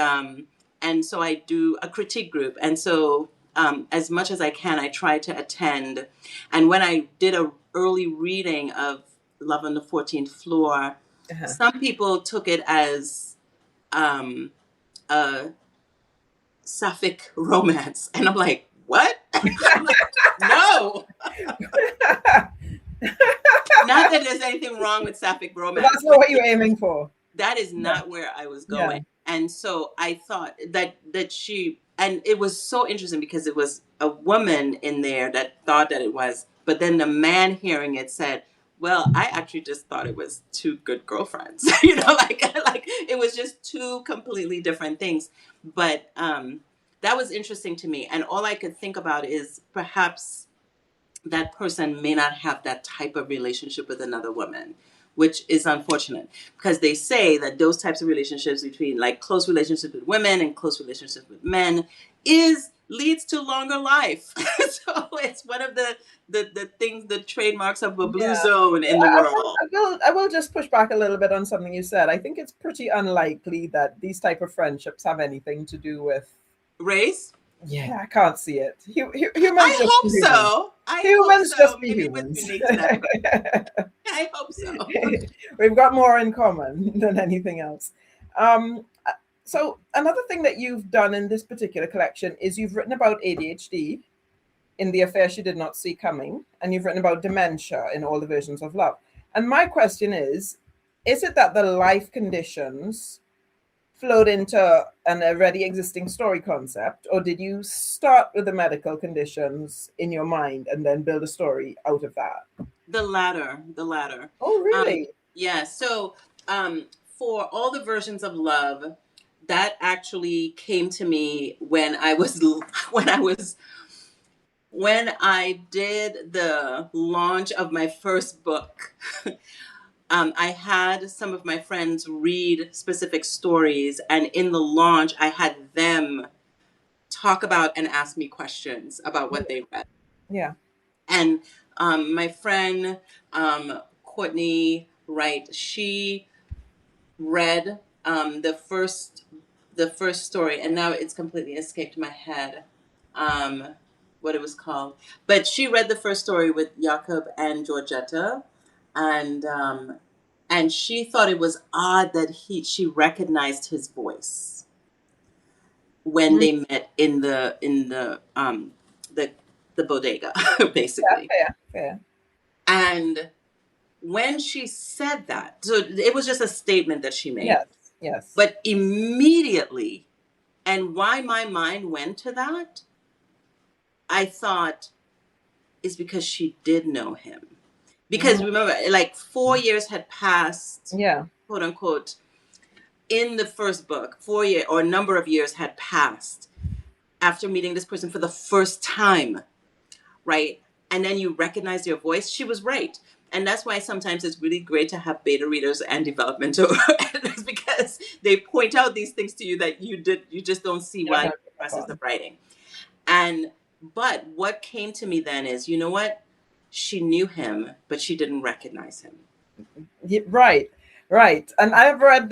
so I do a critique group, and so as much as I can, I try to attend. And when I did a early reading of Love on the 14th Floor, some people took it as a sapphic romance, and I'm like, what? I'm like, no. Not that there's anything wrong with sapphic romance. But that's not what you're aiming for. That is not where I was going. Yeah. And so I thought that she, and it was so interesting because it was a woman in there that thought that it was, but then the man hearing it said, well, I actually just thought it was two good girlfriends, like it was just two completely different things. But that was interesting to me. And all I could think about is perhaps that person may not have that type of relationship with another woman, which is unfortunate, because they say that those types of relationships between like close relationships with women and close relationships with men leads to longer life. So it's one of the things, the trademarks of a blue zone in the world. I will just push back a little bit on something you said. I think it's pretty unlikely that these type of friendships have anything to do with race. Yeah, I can't see it. Humans. I hope so. Humans just be Maybe humans. I hope so. We've got more in common than anything else. So another thing that you've done in this particular collection is you've written about ADHD in The Affair She Did Not See Coming, and you've written about dementia in All the Versions of Love. And my question is it that the life conditions flowed into an already existing story concept, or did you start with the medical conditions in your mind and then build a story out of that? The latter. Oh, really? Yeah. So for All the Versions of Love, that actually came to me when I did the launch of my first book. I had some of my friends read specific stories, and in the launch, I had them talk about and ask me questions about what they read. Yeah. And my friend, Courtney Wright, she read the first story, and now it's completely escaped my head what it was called. But she read the first story with Jakub and Georgieta. And she thought it was odd that she recognized his voice when they met in the bodega, basically. Fair. And when she said that, so it was just a statement that she made. Yes. But immediately, and why my mind went to that, I thought is because she did know him. Because remember, like 4 years had passed, quote unquote, in the first book. 4 years or a number of years had passed after meeting this person for the first time, right? And then you recognize your voice. She was right. And that's why sometimes it's really great to have beta readers and developmental editors, because they point out these things to you that you just don't see while you're in the process of writing. But what came to me then is, you know what? She knew him, but she didn't recognize him. Right. And I have read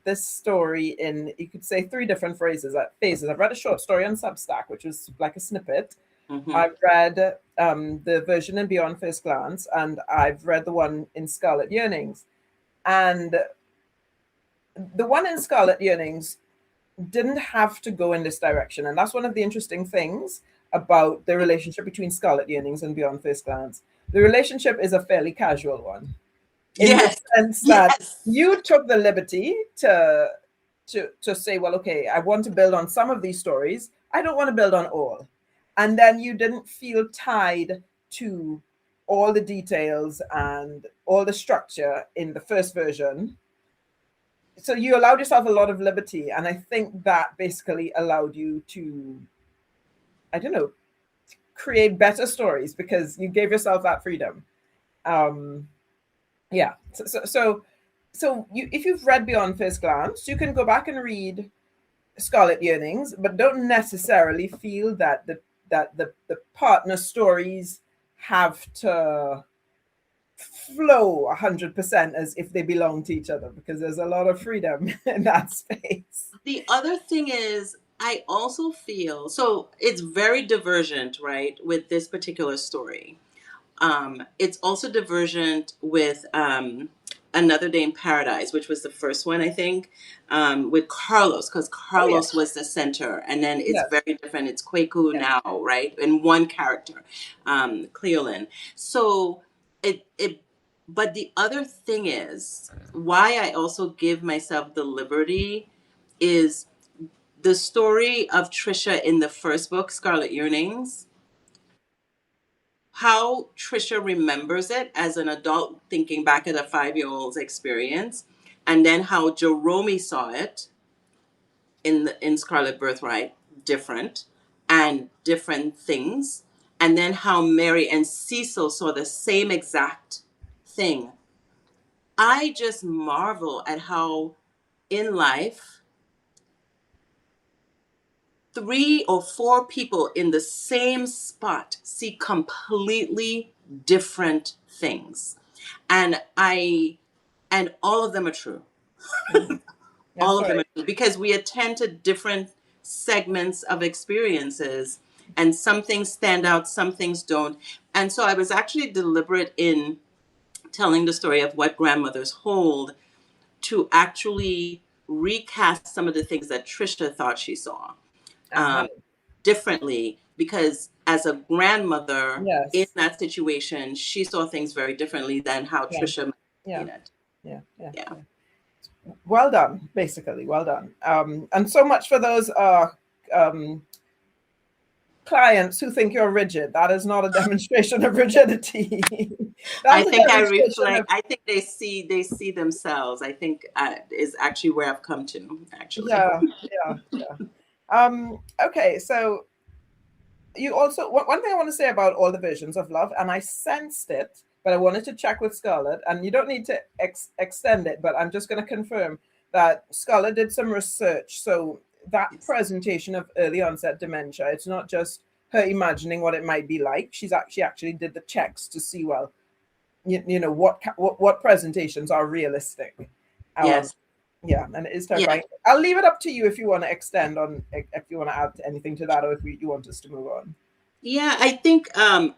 this story in, you could say, 3 different phases. I've read a short story on Substack, which was like a snippet. Mm-hmm. I've read the version in Beyond First Glance, and I've read the one in Scarlet Yearnings. And the one in Scarlet Yearnings didn't have to go in this direction. And that's one of the interesting things about the relationship between Scarlet Yearnings and Beyond First Glance. The relationship is a fairly casual one. In the sense that you took the liberty to say, well, okay, I want to build on some of these stories. I don't want to build on all. And then you didn't feel tied to all the details and all the structure in the first version. So you allowed yourself a lot of liberty, and I think that basically allowed you to, I don't know, create better stories because you gave yourself that freedom. Yeah. So you, if you've read Beyond First Glance, you can go back and read Scarlet Yearnings, but don't necessarily feel that the partner stories have to flow 100% as if they belong to each other, because there's a lot of freedom in that space. The other thing is, I also feel so it's very divergent, right, with this particular story. It's also divergent with Another Day in Paradise, which was the first one, I think, with Carlos, because Carlos was the center, and then it's very different. It's Kweku now, right, in one character, Cleolin. So but the other thing is, why I also give myself the liberty is the story of Trisha in the first book, Scarlet Yearnings. How Trisha remembers it as an adult, thinking back at a 5-year-old's experience, and then how Joromi saw it in Scarlet Birthright, different and different things, and then how Mary and Cecil saw the same exact thing. I just marvel at how in life 3 or 4 people in the same spot see completely different things. And all of them are true. All of them are true, because we attend to different segments of experiences, and some things stand out, some things don't. And so I was actually deliberate in telling the story of What Grandmothers Hold to actually recast some of the things that Trisha thought she saw differently, because as a grandmother in that situation, she saw things very differently than how Trisha might have seen it. Yeah. Well done, basically. Well done. And so much for those clients who think you're rigid. That is not a demonstration of rigidity. I think I reflect. I think they see themselves. I think is actually where I've come to. Actually. Yeah. Okay, so you also, one thing I want to say about all the versions of love, and I sensed it, but I wanted to check with Scarlet, and you don't need to extend it, but I'm just going to confirm that Scarlet did some research. So that presentation of early onset dementia, it's not just her imagining what it might be like. She actually did the checks to see, well, you know, what presentations are realistic. Yes. Yeah, and it is terrifying. I'll leave it up to you if you want to extend on, if you want to add anything to that, or if you want us to move on. Yeah, I think I've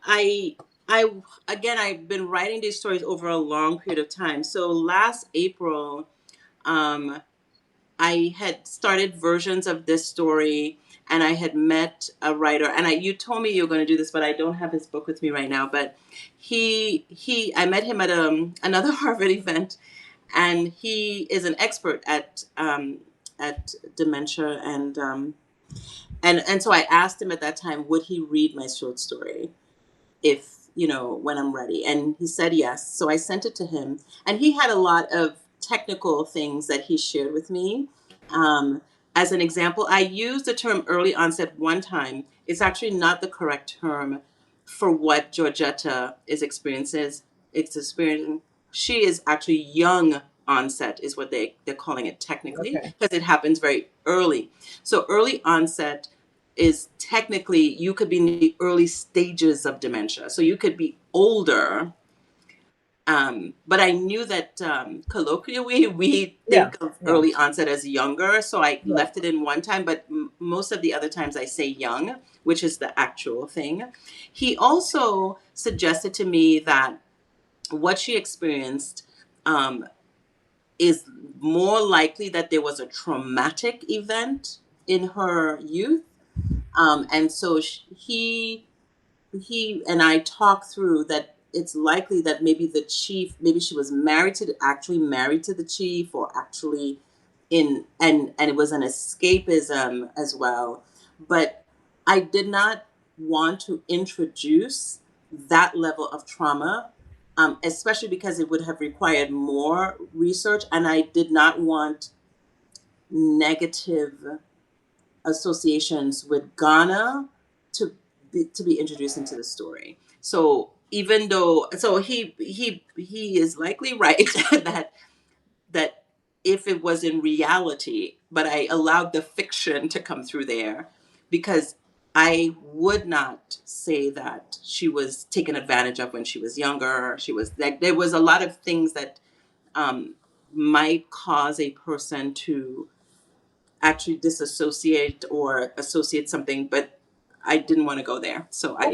been writing these stories over a long period of time. So last April, I had started versions of this story, and I had met a writer, and you told me you were going to do this, but I don't have his book with me right now. But I met him at another Harvard event, and he is an expert at dementia, and so I asked him at that time, would he read my short story if, when I'm ready? And he said yes. So I sent it to him, and he had a lot of technical things that he shared with me. As an example, I used the term early onset one time. It's actually not the correct term for what Georgieta is experiencing. She is actually young onset is what they're calling it technically, because it happens very early. So early onset is technically, you could be in the early stages of dementia. So you could be older. But I knew that colloquially we think of early onset as younger. So I left it in one time, but most of the other times I say young, which is the actual thing. He also suggested to me that what she experienced is more likely that there was a traumatic event in her youth. And so he and I talked through that it's likely that maybe maybe she was married to the chief, or actually and it was an escapism as well. But I did not want to introduce that level of trauma, especially because it would have required more research, and I did not want negative associations with Ghana to be introduced into the story. So even though, so he is likely right that if it was in reality, but I allowed the fiction to come through there because I would not say that she was taken advantage of when she was younger. She was like, there was a lot of things that might cause a person to actually disassociate or associate something, but I didn't want to go there. So well,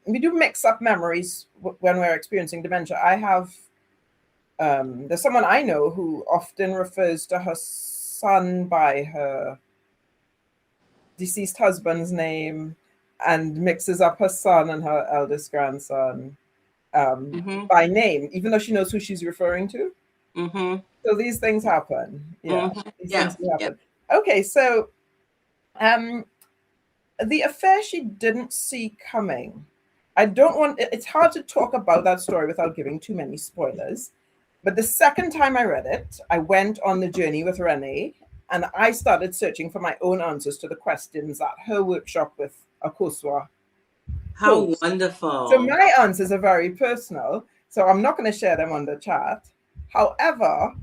we do mix up memories when we're experiencing dementia. I have there's someone I know who often refers to her son by her deceased husband's name and mixes up her son and her eldest grandson by name, even though she knows who she's referring to. So these things happen. Yeah, these things do happen. Okay, so the affair she didn't see coming. It's hard to talk about that story without giving too many spoilers. But the second time I read it, I went on the journey with Renee and I started searching for my own answers to the questions at her workshop with Akosua. How wonderful. So my answers are very personal. So I'm not going to share them on the chat. However,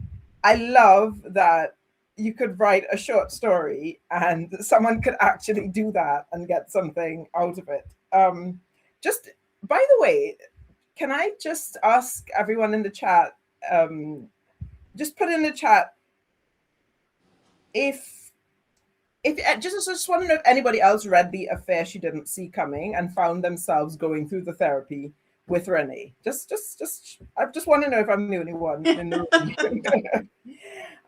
I love that you could write a short story and someone could actually do that and get something out of it. Just by the way, can I just ask everyone in the chat, just put in the chat if just want to know if anybody else read The Affair She Didn't See Coming and found themselves going through the therapy with Renee. Just I just want to know if I'm the only one in the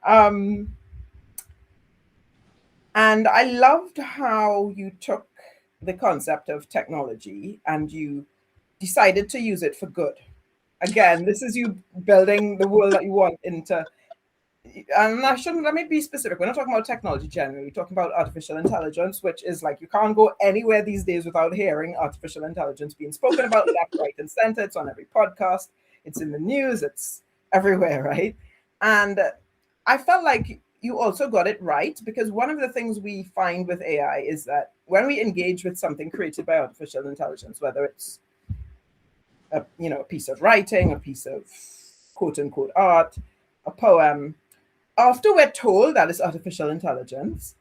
room. And I loved how you took the concept of technology and you decided to use it for good. Again, this is you building the world that you want into. And let me be specific. We're not talking about technology generally. We're talking about artificial intelligence, which is like you can't go anywhere these days without hearing artificial intelligence being spoken about left, right, and center. It's on every podcast. It's in the news. It's everywhere, right? And I felt like you also got it right, because one of the things we find with AI is that when we engage with something created by artificial intelligence, whether it's a piece of writing, a piece of quote unquote art, a poem, after we're told that it's artificial intelligence,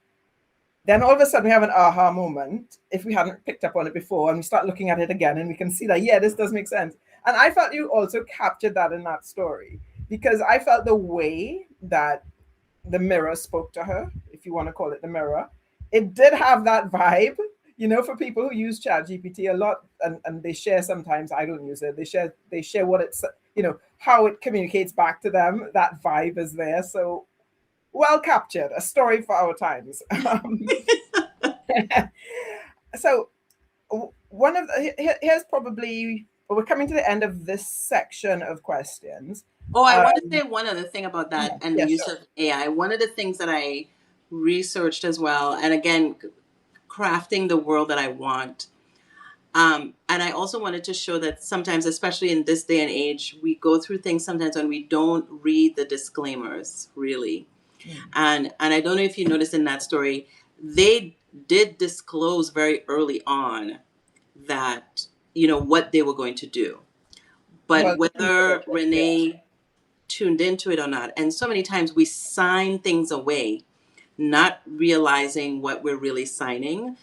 then all of a sudden we have an aha moment if we hadn't picked up on it before, and we start looking at it again and we can see that, yeah, this does make sense. And I felt you also captured that in that story, because I felt the way that the mirror spoke to her, if you want to call it the mirror, it did have that vibe. For people who use ChatGPT a lot, and they share sometimes, I don't use it, they share what it's, how it communicates back to them. That vibe is there. So well captured, a story for our times. So here's probably, we're coming to the end of this section of questions. Oh, I want to say one other thing about that and the use of AI. One of the things that I researched as well, and again, crafting the world that I want. And I also wanted to show that sometimes, especially in this day and age, we go through things sometimes when we don't read the disclaimers, really. And I don't know if you noticed in that story, they did disclose very early on that, what they were going to do. But whether Renee tuned into it or not, and so many times we sign things away, not realizing what we're really signing.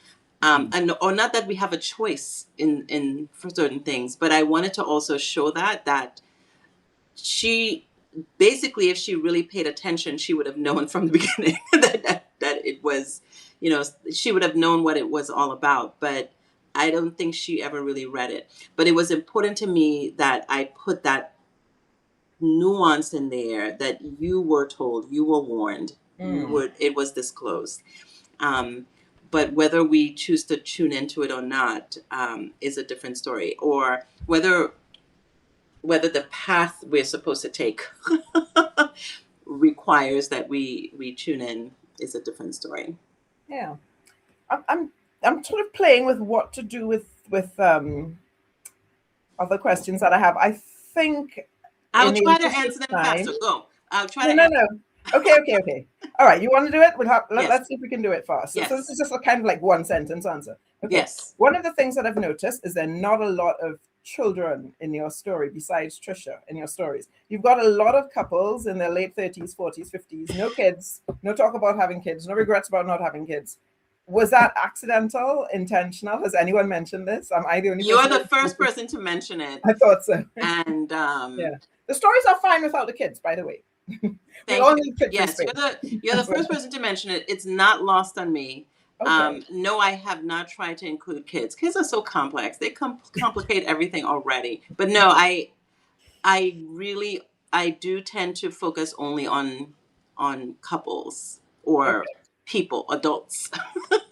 Or not that we have a choice in for certain things, but I wanted to also show that she basically, if she really paid attention, she would have known from the beginning that it was, she would have known what it was all about. But I don't think she ever really read it. But it was important to me that I put that nuance in there, that you were told, you were warned, it was disclosed. But whether we choose to tune into it or not is a different story. Or whether the path we're supposed to take requires that we tune in is a different story. Yeah, I'm sort of playing with what to do with other questions that I have. I think I'll try to answer them faster. Go. I'll try to answer. No. Okay. All right, you want to do it? Yes. Let's see if we can do it fast. Yes. So this is just a kind of like one sentence answer. Okay. Yes. One of the things that I've noticed is there are not a lot of children in your story besides Trisha in your stories. You've got a lot of couples in their late 30s, 40s, 50s, no kids, no talk about having kids, no regrets about not having kids. Was that accidental, intentional? Has anyone mentioned this? Am I the only You're the first person to mention it. I thought so. And yeah. The stories are fine without the kids, by the way. Yes, you're the first person to mention it. It's not lost on me. Okay. No, I have not tried to include kids. Kids are so complex. They complicate everything already. But no, I do tend to focus only on couples or people, adults.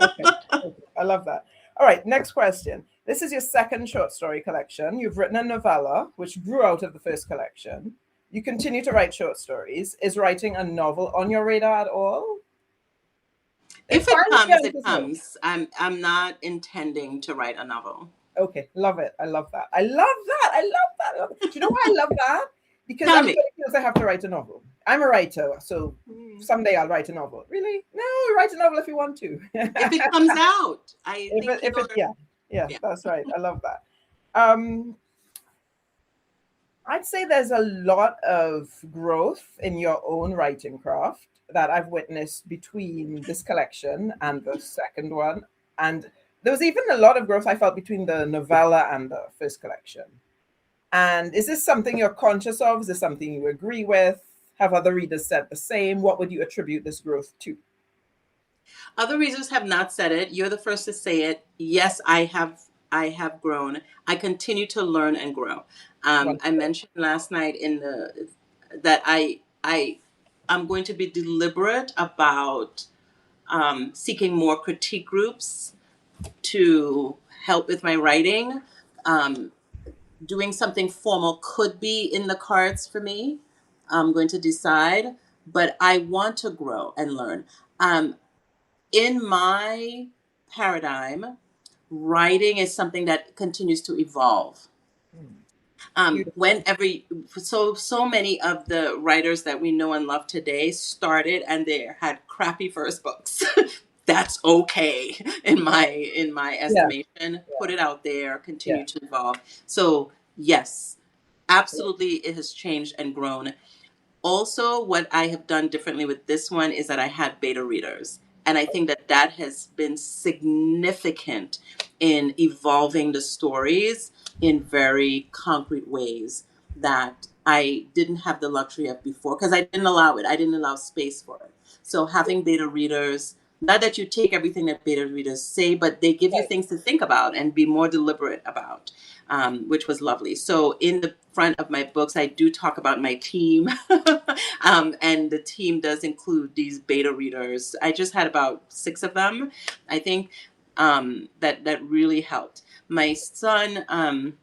Okay. I love that. All right, next question. This is your second short story collection. You've written a novella, which grew out of the first collection. You continue to write short stories. Is writing a novel on your radar at all? If it comes, it comes. I'm not intending to write a novel. Okay, love it. I love that. I love that. Do you know why I love that? Because everybody feels they have to write a novel. I'm a writer, so someday I'll write a novel. Really? No, write a novel if you want to. If it comes out, yeah, that's right. I love that. I'd say there's a lot of growth in your own writing craft that I've witnessed between this collection and the second one. And there was even a lot of growth I felt between the novella and the first collection. And is this something you're conscious of? Is this something you agree with? Have other readers said the same? What would you attribute this growth to? Other readers have not said it. You're the first to say it. Yes, I have grown. I continue to learn and grow. I mentioned last night that I'm going to be deliberate about seeking more critique groups to help with my writing. Doing something formal could be in the cards for me. I'm going to decide, but I want to grow and learn. In my paradigm, writing is something that continues to evolve. So many of the writers that we know and love today started and they had crappy first books. That's okay in my estimation. Yeah. Put it out there, continue to evolve. So yes, absolutely, it has changed and grown. Also, what I have done differently with this one is that I had beta readers. And I think that has been significant in evolving the stories in very concrete ways that I didn't have the luxury of before because I didn't allow it. I didn't allow space for it. So having beta readers, not that you take everything that beta readers say, but they give you things to think about and be more deliberate about, which was lovely. So in the front of my books, I do talk about my team. And the team does include these beta readers. I just had about 6 of them, I think, that really helped. My son,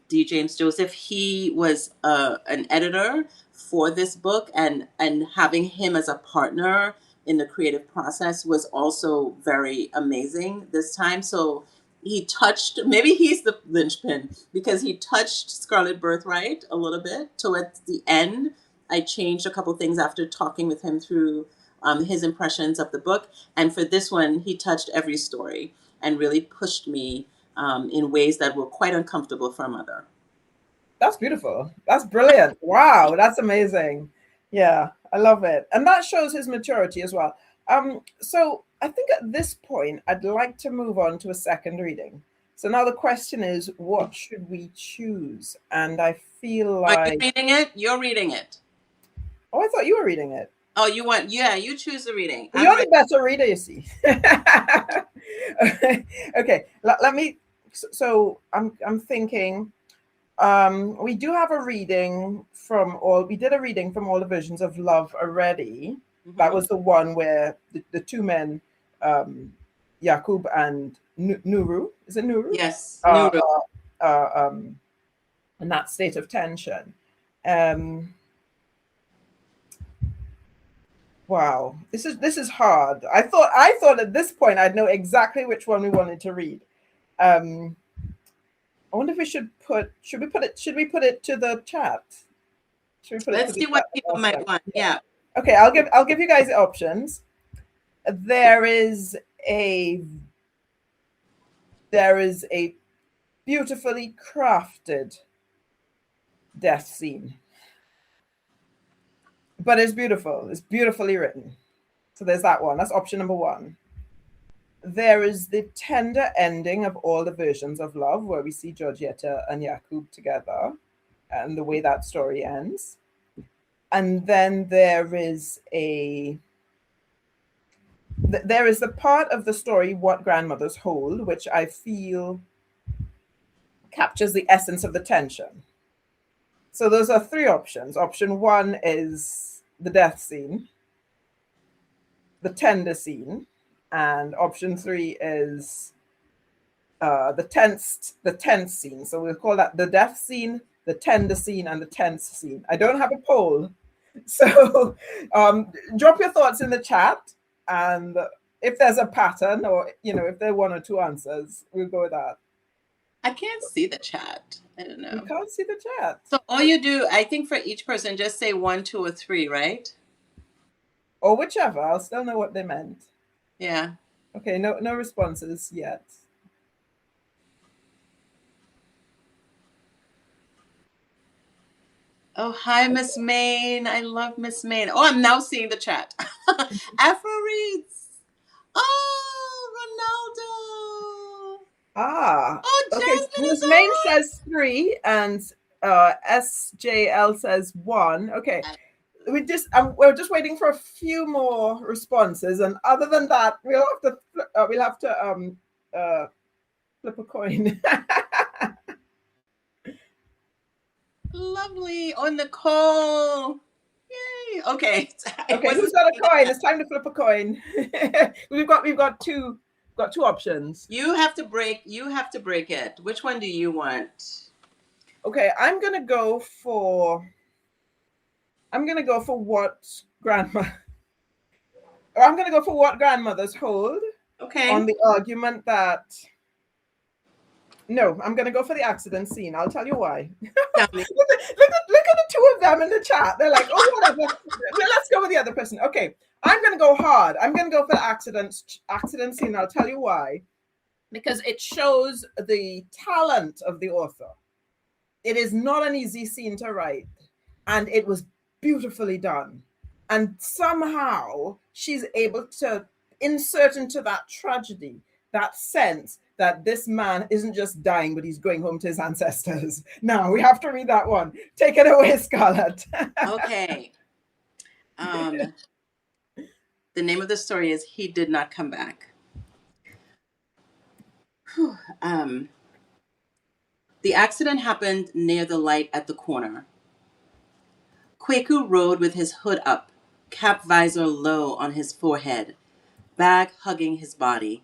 D. James Joseph, he was an editor for this book, and having him as a partner in the creative process was also very amazing this time. So he touched, maybe he's the linchpin, because he touched Scarlet Birthright a little bit towards the end. I changed a couple things after talking with him through his impressions of the book. And for this one, he touched every story and really pushed me in ways that were quite uncomfortable for a mother. That's beautiful. That's brilliant. Wow, that's amazing. Yeah, I love it. And that shows his maturity as well. So I think at this point, I'd like to move on to a second reading. So now the question is, what should we choose? And I feel like... Are you reading it? You're reading it. Oh, I thought you were reading it. Oh, you choose the reading. You're the better reader, you see. Okay, let me... So I'm thinking... we do have a reading we did a reading from all the versions of Love already. Mm-hmm. That was the one where the two men, Jakub and Nuru, is it Nuru? Yes, Nuru. In that state of tension. Wow, this is hard. I thought at this point I'd know exactly which one we wanted to read. I wonder if we should we put it to the chat? Should we put it to Let's the see what chat people also? might want. Yeah. Okay, I'll give you guys the options. There is a beautifully crafted death scene. But it's beautiful. It's beautifully written. So there's that one. That's option number one. There is the tender ending of all the versions of love, where we see Georgieta and Jakub together and the way that story ends. And then there is the part of the story, What Grandmothers Hold, which I feel captures the essence of the tension. So those are three options. Option one is the death scene, the tender scene, and option three is the tense scene. So we'll call that the death scene, the tender scene, and the tense scene. I don't have a poll, so drop your thoughts in the chat, and if there's a pattern, or if there are one or two answers, we'll go with that. I can't see the chat. I don't know. You can't see the chat. So all you do, I think, for each person, just say 1, 2, or 3, right? Or whichever. I'll still know what they meant. Yeah. Okay. No responses yet. Oh, hi, Miss Main. I love Miss Main. Oh, I'm now seeing the chat. Afro reads. Oh, Ronaldo. Ah. Oh, okay. Miss Main says 3, and SJL says 1. Okay. We're just waiting for a few more responses, and other than that, we'll have to flip a coin. Lovely. Oh, Nicole. Yay. Okay. Okay, who's got a coin? It's time to flip a coin. we've got two options. You have to break it. Which one do you want? Okay, I'm gonna go for what grandmothers hold. Okay. On the argument that no, I'm gonna go for the accident scene. I'll tell you why. look at the two of them in the chat. They're like, oh, whatever. Let's go with the other person. Okay, I'm gonna go hard. I'm gonna go for the accident scene. I'll tell you why. Because it shows the talent of the author. It is not an easy scene to write, and it was beautifully done. And somehow she's able to insert into that tragedy that sense that this man isn't just dying, but he's going home to his ancestors. Now we have to read that one. Take it away, Scarlett. Okay. The name of the story is He Did Not Come Back. The accident happened near the light at the corner. Kwaku rode with his hood up, cap visor low on his forehead, bag hugging his body.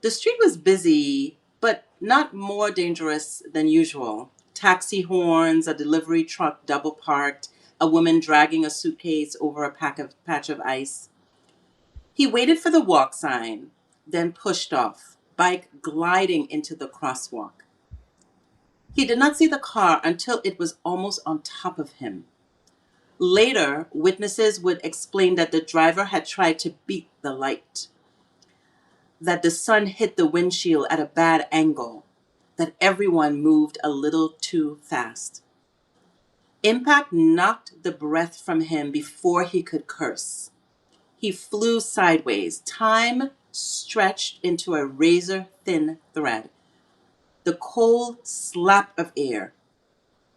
The street was busy, but not more dangerous than usual. Taxi horns, a delivery truck double parked, a woman dragging a suitcase over a patch of ice. He waited for the walk sign, then pushed off, bike gliding into the crosswalk. He did not see the car until it was almost on top of him. Later, witnesses would explain that the driver had tried to beat the light, that the sun hit the windshield at a bad angle, that everyone moved a little too fast. Impact knocked the breath from him before he could curse. He flew sideways, time stretched into a razor-thin thread. The cold slap of air,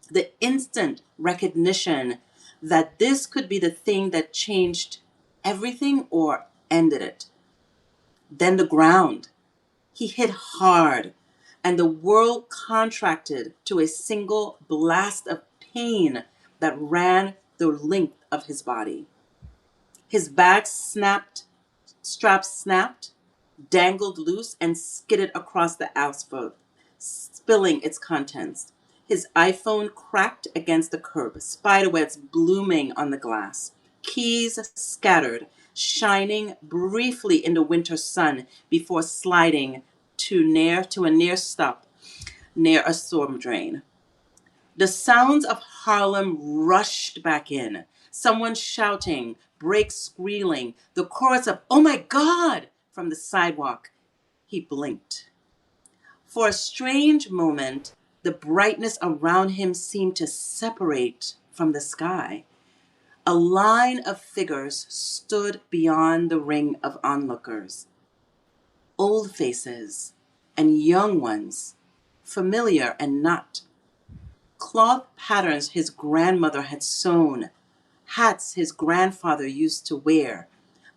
the instant recognition that this could be the thing that changed everything or ended it. Then the ground. He hit hard, and the world contracted to a single blast of pain that ran the length of his body. His bag straps snapped, dangled loose, and skidded across the asphalt, spilling its contents. His iPhone cracked against the curb, spiderwebs blooming on the glass, keys scattered, shining briefly in the winter sun before sliding to a near stop. near a storm drain. The sounds of Harlem rushed back in. Someone shouting, brakes squealing, the chorus of, "Oh my God!" from the sidewalk. He blinked. For a strange moment, the brightness around him seemed to separate from the sky. A line of figures stood beyond the ring of onlookers. Old faces and young ones, familiar and not. Cloth patterns his grandmother had sewn, hats his grandfather used to wear,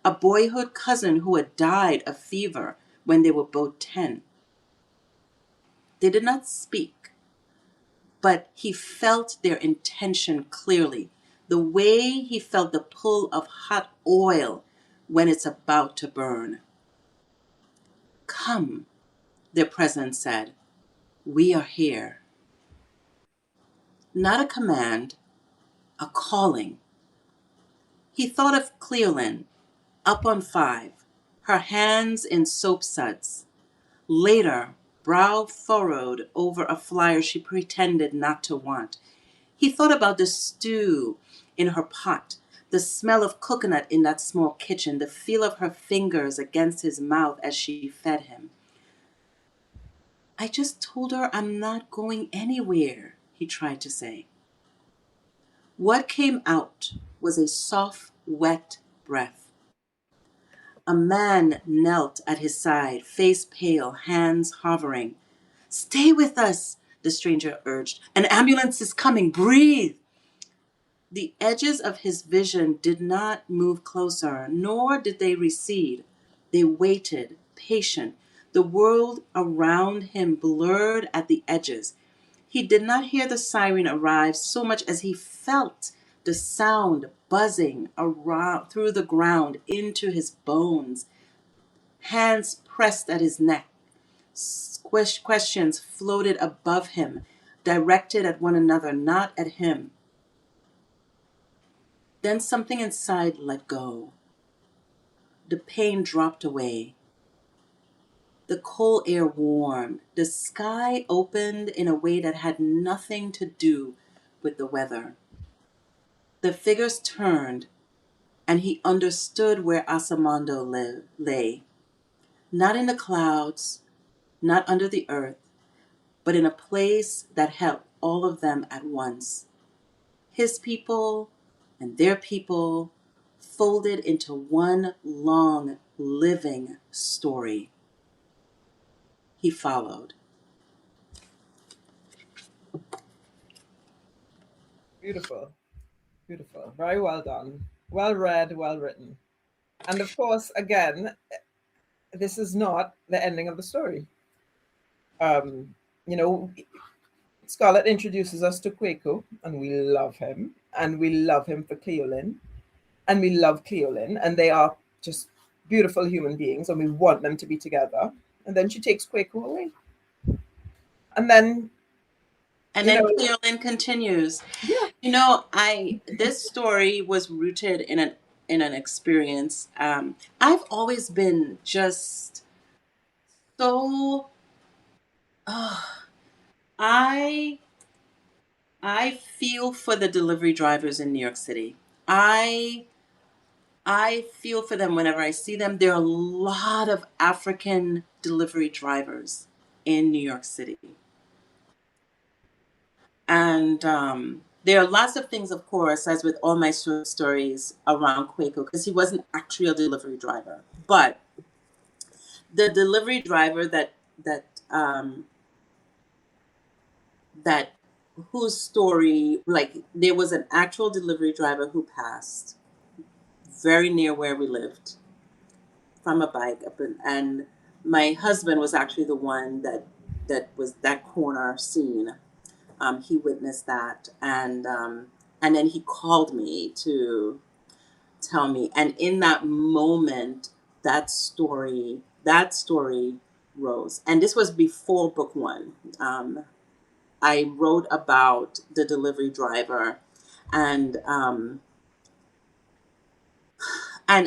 a boyhood cousin who had died of fever when they were both 10. They did not speak, but he felt their intention clearly, the way he felt the pull of hot oil when it's about to burn. "Come," their presence said. "We are here." Not a command, a calling. He thought of Cleolin, up on 5, her hands in soap suds. Later, brow furrowed over a flyer she pretended not to want. He thought about the stew in her pot, the smell of coconut in that small kitchen, the feel of her fingers against his mouth as she fed him. "I just told her I'm not going anywhere," he tried to say. What came out was a soft, wet breath. A man knelt at his side, face pale, hands hovering. "Stay with us," the stranger urged. "An ambulance is coming. Breathe." The edges of his vision did not move closer, nor did they recede. They waited, patient, the world around him blurred at the edges. He did not hear the siren arrive so much as he felt the sound buzzing around through the ground into his bones. Hands pressed at his neck. Questions floated above him, directed at one another, not at him. Then something inside let go. The pain dropped away. The cold air warmed. The sky opened in a way that had nothing to do with the weather. The figures turned, and he understood where Asamando lay. Not in the clouds, not under the earth, but in a place that held all of them at once. His people and their people folded into one long, living story. He followed. Beautiful. Beautiful. Very well done. Well read, well written. And of course, again, this is not the ending of the story. You know, Scarlet introduces us to Kwaku, and we love him. And we love him for Cleolin. And we love Cleolin. And they are just beautiful human beings, and we want them to be together. And then she takes Kwaku away. And then Cleolin continues. Yeah. This story was rooted in an experience. I've always been just so. I feel for the delivery drivers in New York City. I feel for them whenever I see them. There are a lot of African delivery drivers in New York City. And there are lots of things, of course, as with all my stories around Kwaku, because he wasn't actually a delivery driver. But the delivery driver that whose story, like, there was an actual delivery driver who passed very near where we lived from a bike and my husband was actually the one that was that corner scene. He witnessed that, and then he called me to tell me, and in that moment that story rose. And this was before book 1. I wrote about the delivery driver, and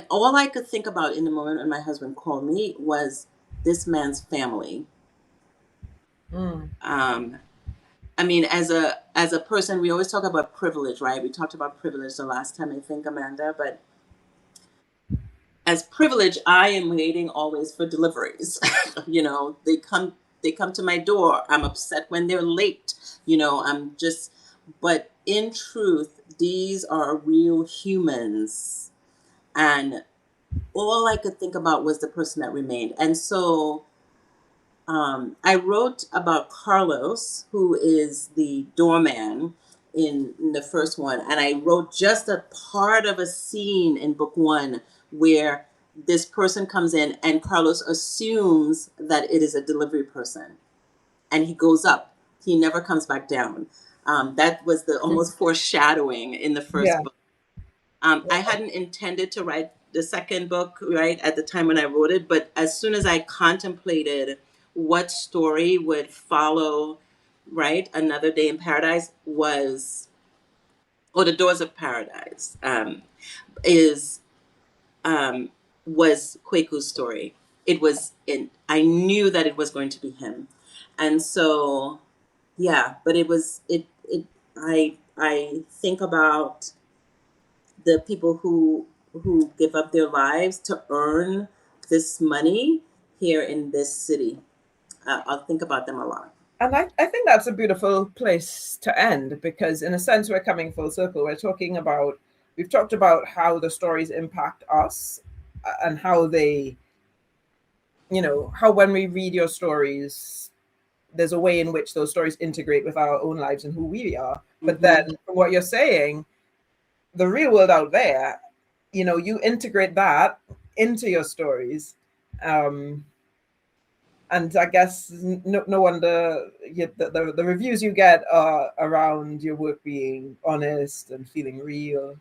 all I could think about in the moment when my husband called me was this man's family. I mean, as a person, we always talk about privilege, right? We talked about privilege the last time, I think, Amanda. But as privilege, I am waiting always for deliveries. They come to my door. I'm upset when they're late. I'm just. But in truth, these are real humans, and all I could think about was the person that remained. And so I wrote about Carlos, who is the doorman in the first one. And I wrote just a part of a scene in book one where this person comes in and Carlos assumes that it is a delivery person. And he goes up. He never comes back down. That was the almost foreshadowing in the first book. I hadn't intended to write the second book, right, at the time when I wrote it, but as soon as I contemplated what story would follow, right, Another Day in Paradise was, or The Doors of Paradise, is was Kweku's story. I knew that it was going to be him, and so yeah, but I think about the people who give up their lives to earn this money here in this city. I'll think about them a lot. And I think that's a beautiful place to end, because in a sense we're coming full circle. We've talked about how the stories impact us, and how they, how when we read your stories, there's a way in which those stories integrate with our own lives and who we are. But then from what you're saying, the real world out there, you integrate that into your stories. And I guess no wonder the reviews you get are around your work being honest and feeling real.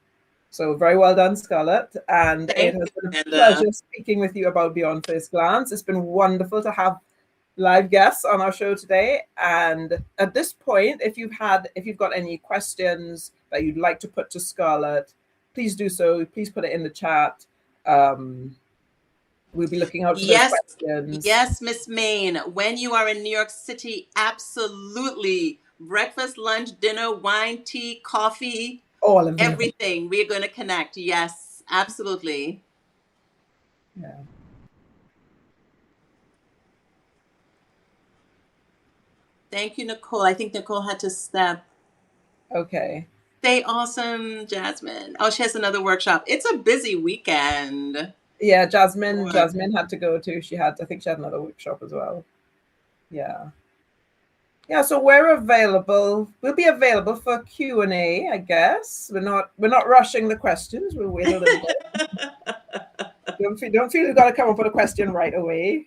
So very well done, Scarlett. And it has been a pleasure speaking with you about Beyond First Glance. It's been wonderful to have live guests on our show today. And at this point, if you've got any questions that you'd like to put to Scarlett, please do so. Please put it in the chat. We'll be looking out for those questions. Yes, Miss Main. When you are in New York City, absolutely. Breakfast, lunch, dinner, wine, tea, coffee, all of everything. We're going to connect. Yes, absolutely. Yeah. Thank you, Nicole. I think Nicole had to step. Okay. Stay awesome, Jasmine. Oh, she has another workshop. It's a busy weekend. Yeah, Jasmine had to go too. I think she had another workshop as well. Yeah. Yeah, so we're available. We'll be available for Q&A, I guess. We're not rushing the questions. We'll wait a little bit. Don't feel you've got to come up with a question right away.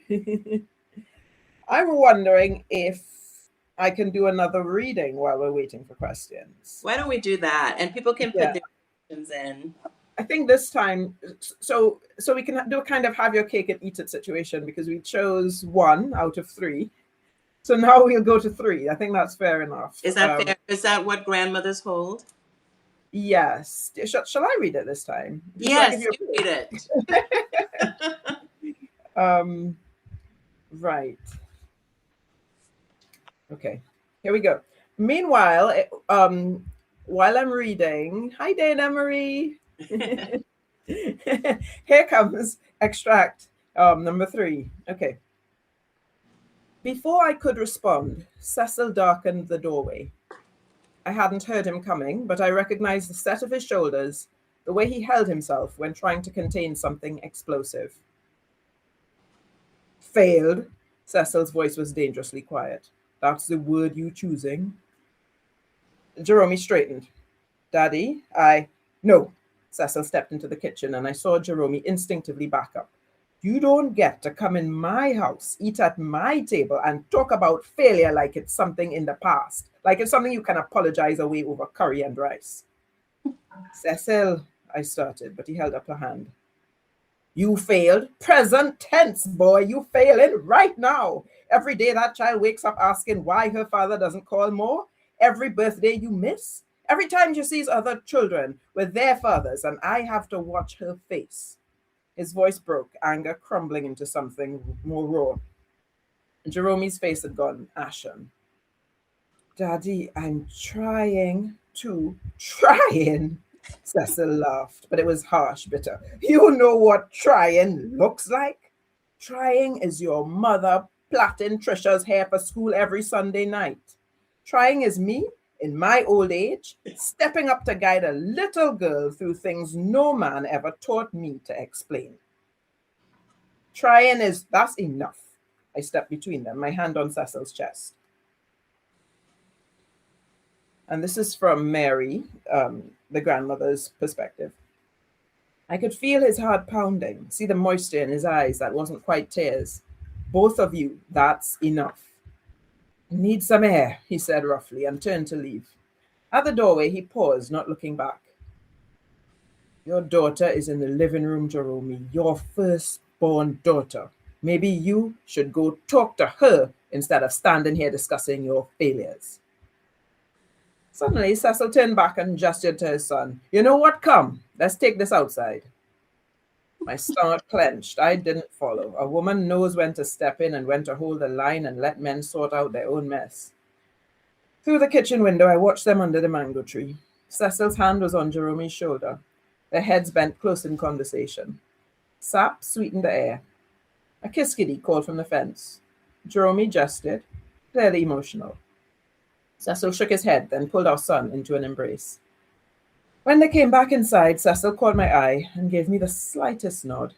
I'm wondering if I can do another reading while we're waiting for questions. Why don't we do that? And people can put their questions in. I think this time, so we can do a kind of have your cake and eat it situation, because we chose 1 out of 3. So now we'll go to 3. I think that's fair enough. Is that fair? Is that what grandmothers hold? Yes. Shall I read it this time? Yes, you read it. Right. Okay. Here we go. Meanwhile, while I'm reading, hi Dana Marie. Here comes extract number 3. Okay. Before I could respond, Cecil darkened the doorway. I hadn't heard him coming, but I recognized the set of his shoulders, the way he held himself when trying to contain something explosive. Failed. Cecil's voice was dangerously quiet. That's the word you choosing? Joromi straightened. Daddy, No. Cecil stepped into the kitchen and I saw Joromi instinctively back up. You don't get to come in my house, eat at my table, and talk about failure like it's something in the past, like it's something you can apologize away over curry and rice. Cecil, I started, but he held up a hand. You failed. Present tense, boy. You failing right now. Every day that child wakes up asking why her father doesn't call more. Every birthday you miss. Every time she sees other children with their fathers, and I have to watch her face. His voice broke, anger crumbling into something more raw. Joromi's face had gone ashen. Daddy, I'm trying. Cecil laughed, but it was harsh, bitter. You know what trying looks like? Trying is your mother plaiting Trisha's hair for school every Sunday night. Trying is me, in my old age, stepping up to guide a little girl through things no man ever taught me to explain. Trying is, that's enough. I stepped between them, my hand on Cecil's chest. And this is from Mary, the grandmother's perspective. I could feel his heart pounding, see the moisture in his eyes that wasn't quite tears. Both of you, that's enough. Need some air, he said roughly, and turned to leave. At the doorway, he paused, not looking back. Your daughter is in the living room, Joromi, your firstborn daughter. Maybe you should go talk to her instead of standing here discussing your failures. Suddenly, Cecil turned back and gestured to his son. You know what? Come, let's take this outside. My stomach clenched. I didn't follow. A woman knows when to step in and when to hold the line and let men sort out their own mess. Through the kitchen window, I watched them under the mango tree. Cecil's hand was on Joromi's shoulder. Their heads bent close in conversation. Sap sweetened the air. A kiss kitty called from the fence. Joromi gestured, clearly emotional. Cecil shook his head, then pulled our son into an embrace. When they came back inside, Cecil caught my eye and gave me the slightest nod.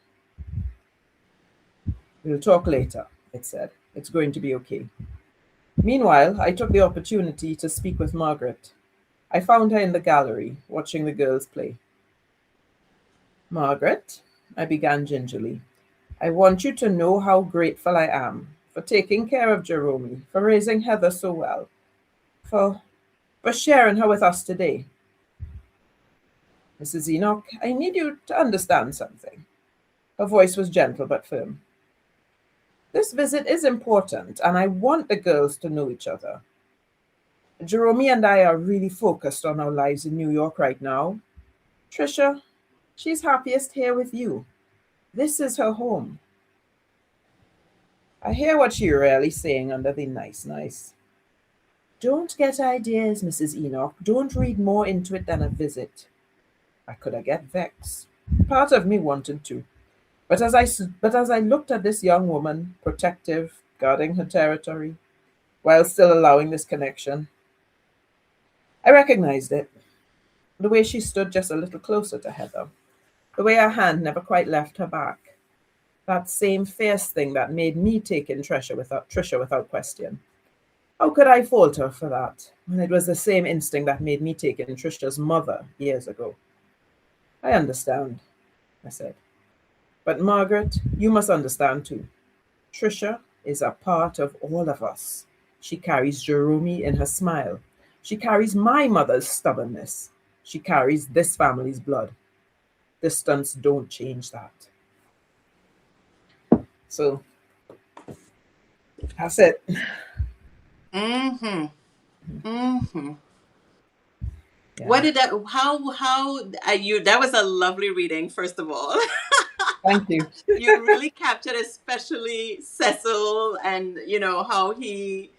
We'll talk later, it said. It's going to be okay. Meanwhile, I took the opportunity to speak with Margaret. I found her in the gallery, watching the girls play. Margaret, I began gingerly, I want you to know how grateful I am for taking care of Joromi, for raising Heather so well, for sharing her with us today. Mrs. Enoch, I need you to understand something. Her voice was gentle but firm. This visit is important, and I want the girls to know each other. Joromi and I are really focused on our lives in New York right now. Trisha, she's happiest here with you. This is her home. I hear what you're really saying under the nice. Don't get ideas, Mrs. Enoch. Don't read more into it than a visit. I could have get vexed. Part of me wanted to. But as I looked at this young woman, protective, guarding her territory, while still allowing this connection, I recognized it. The way she stood just a little closer to Heather. The way her hand never quite left her back. That same fierce thing that made me take in Trisha without question. How could I fault her for that, when it was the same instinct that made me take in Trisha's mother years ago? I understand, I said. But Margaret, you must understand too. Trisha is a part of all of us. She carries Joromi in her smile. She carries my mother's stubbornness. She carries this family's blood. Distance don't change that. So, that's it. Mm-hmm. Mm-hmm. Yeah. What did that, how you, that was a lovely reading, first of all. Thank you. You really captured especially Cecil and, you know, how he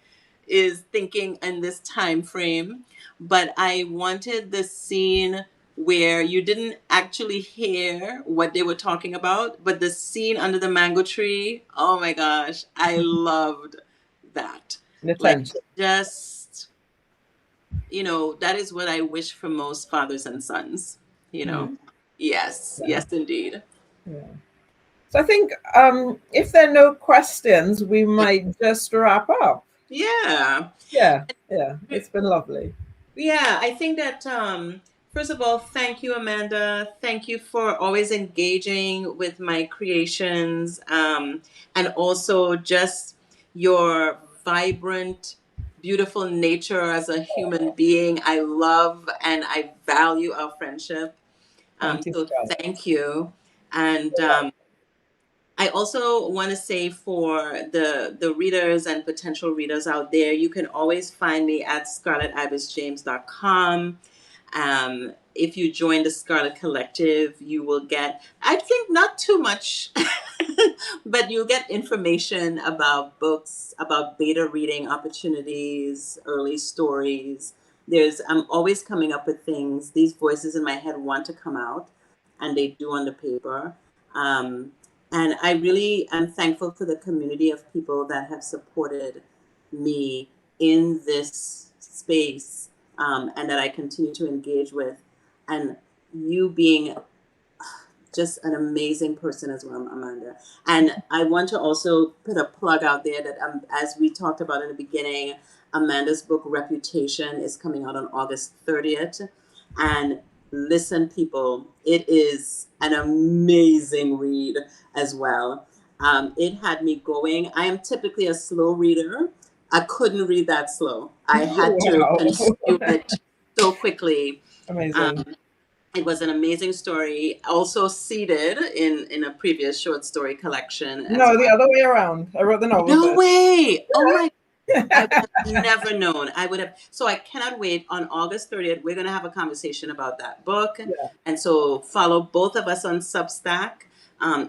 is thinking in this time frame. But I wanted the scene where you didn't actually hear what they were talking about, but the scene under the mango tree, oh my gosh, I loved that. Like, just, you know, that is what I wish for most fathers and sons, you know. Mm-hmm. Yes, yeah. Yes, indeed. Yeah. So I think if there are no questions, we might just wrap up. Yeah. Yeah. It's been lovely. Yeah, I think that, first of all, thank you, Amanda. Thank you for always engaging with my creations, and also just your vibrant, beautiful nature as a human being. I love and I value our friendship. So thank you. And I also want to say for the readers and potential readers out there, you can always find me at scarletibisjames.com. If you join the Scarlet Collective, you will get, I think, not too much but you'll get information about books, about beta reading opportunities, early stories. I'm always coming up with things. These voices in my head want to come out, and they do on the paper. And I really am thankful for the community of people that have supported me in this space, and that I continue to engage with. And you being just an amazing person as well, Amanda. And I want to also put a plug out there that, as we talked about in the beginning, Amanda's book Reputation is coming out on August 30th. And listen, people, it is an amazing read as well. It had me going. I am typically a slow reader. I couldn't read that slow. I had to consume it so quickly. Amazing. It was an amazing story, also seeded in a previous short story collection. No, the other way around. I wrote the novel. No way! Oh my! I would have never known. I would have. So I cannot wait. On August 30th, we're going to have a conversation about that book. Yeah. And so follow both of us on Substack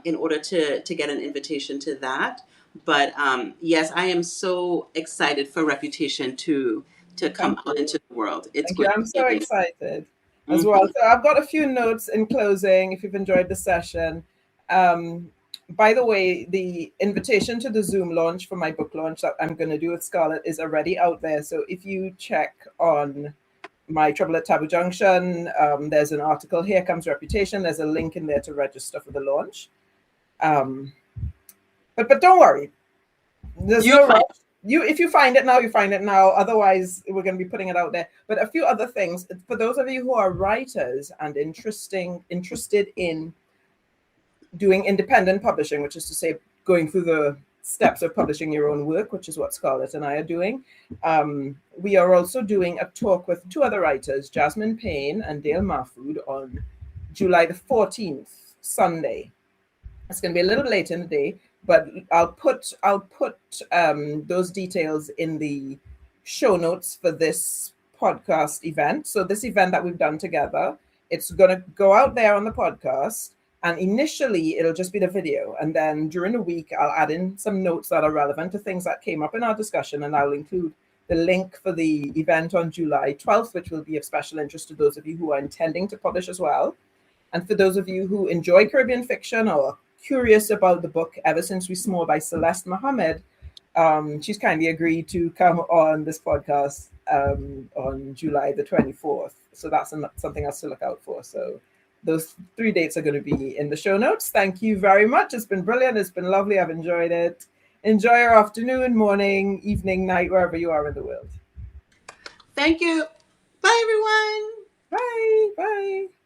in order to get an invitation to that. But yes, I am so excited for Reputation to come out into the world. It's Thank good. you. I'm so excited as well. So I've got a few notes in closing if you've enjoyed the session. By the way, the invitation to the Zoom launch for my book launch that I'm going to do with Scarlet is already out there. So if you check on my Trouble at Taboo Junction, there's an article, Here Comes Reputation. There's a link in there to register for the launch. But don't worry. There's no rush. If you find it now, you find it now. Otherwise, we're going to be putting it out there. But a few other things for those of you who are writers and interested in doing independent publishing, which is to say going through the steps of publishing your own work, which is what Scarlett and I are doing. We are also doing a talk with two other writers, Jasmine Payne and Dale Mahfood, on July the 14th, Sunday. It's going to be a little late in the day, but I'll put those details in the show notes for this podcast event. So this event that we've done together, it's going to go out there on the podcast. And initially, it'll just be the video. And then during the week, I'll add in some notes that are relevant to things that came up in our discussion. And I'll include the link for the event on July 12th, which will be of special interest to those of you who are intending to publish as well. And for those of you who enjoy Caribbean fiction or curious about the book Ever Since We Small by Celeste Mohammed, she's kindly agreed to come on this podcast on July the 24th. So that's something else to look out for. So those 3 dates are going to be in the show notes. Thank you very much. It's been brilliant. It's been lovely. I've enjoyed it. Enjoy your afternoon, morning, evening, night, wherever you are in the world. Thank you. Bye, everyone. Bye. Bye.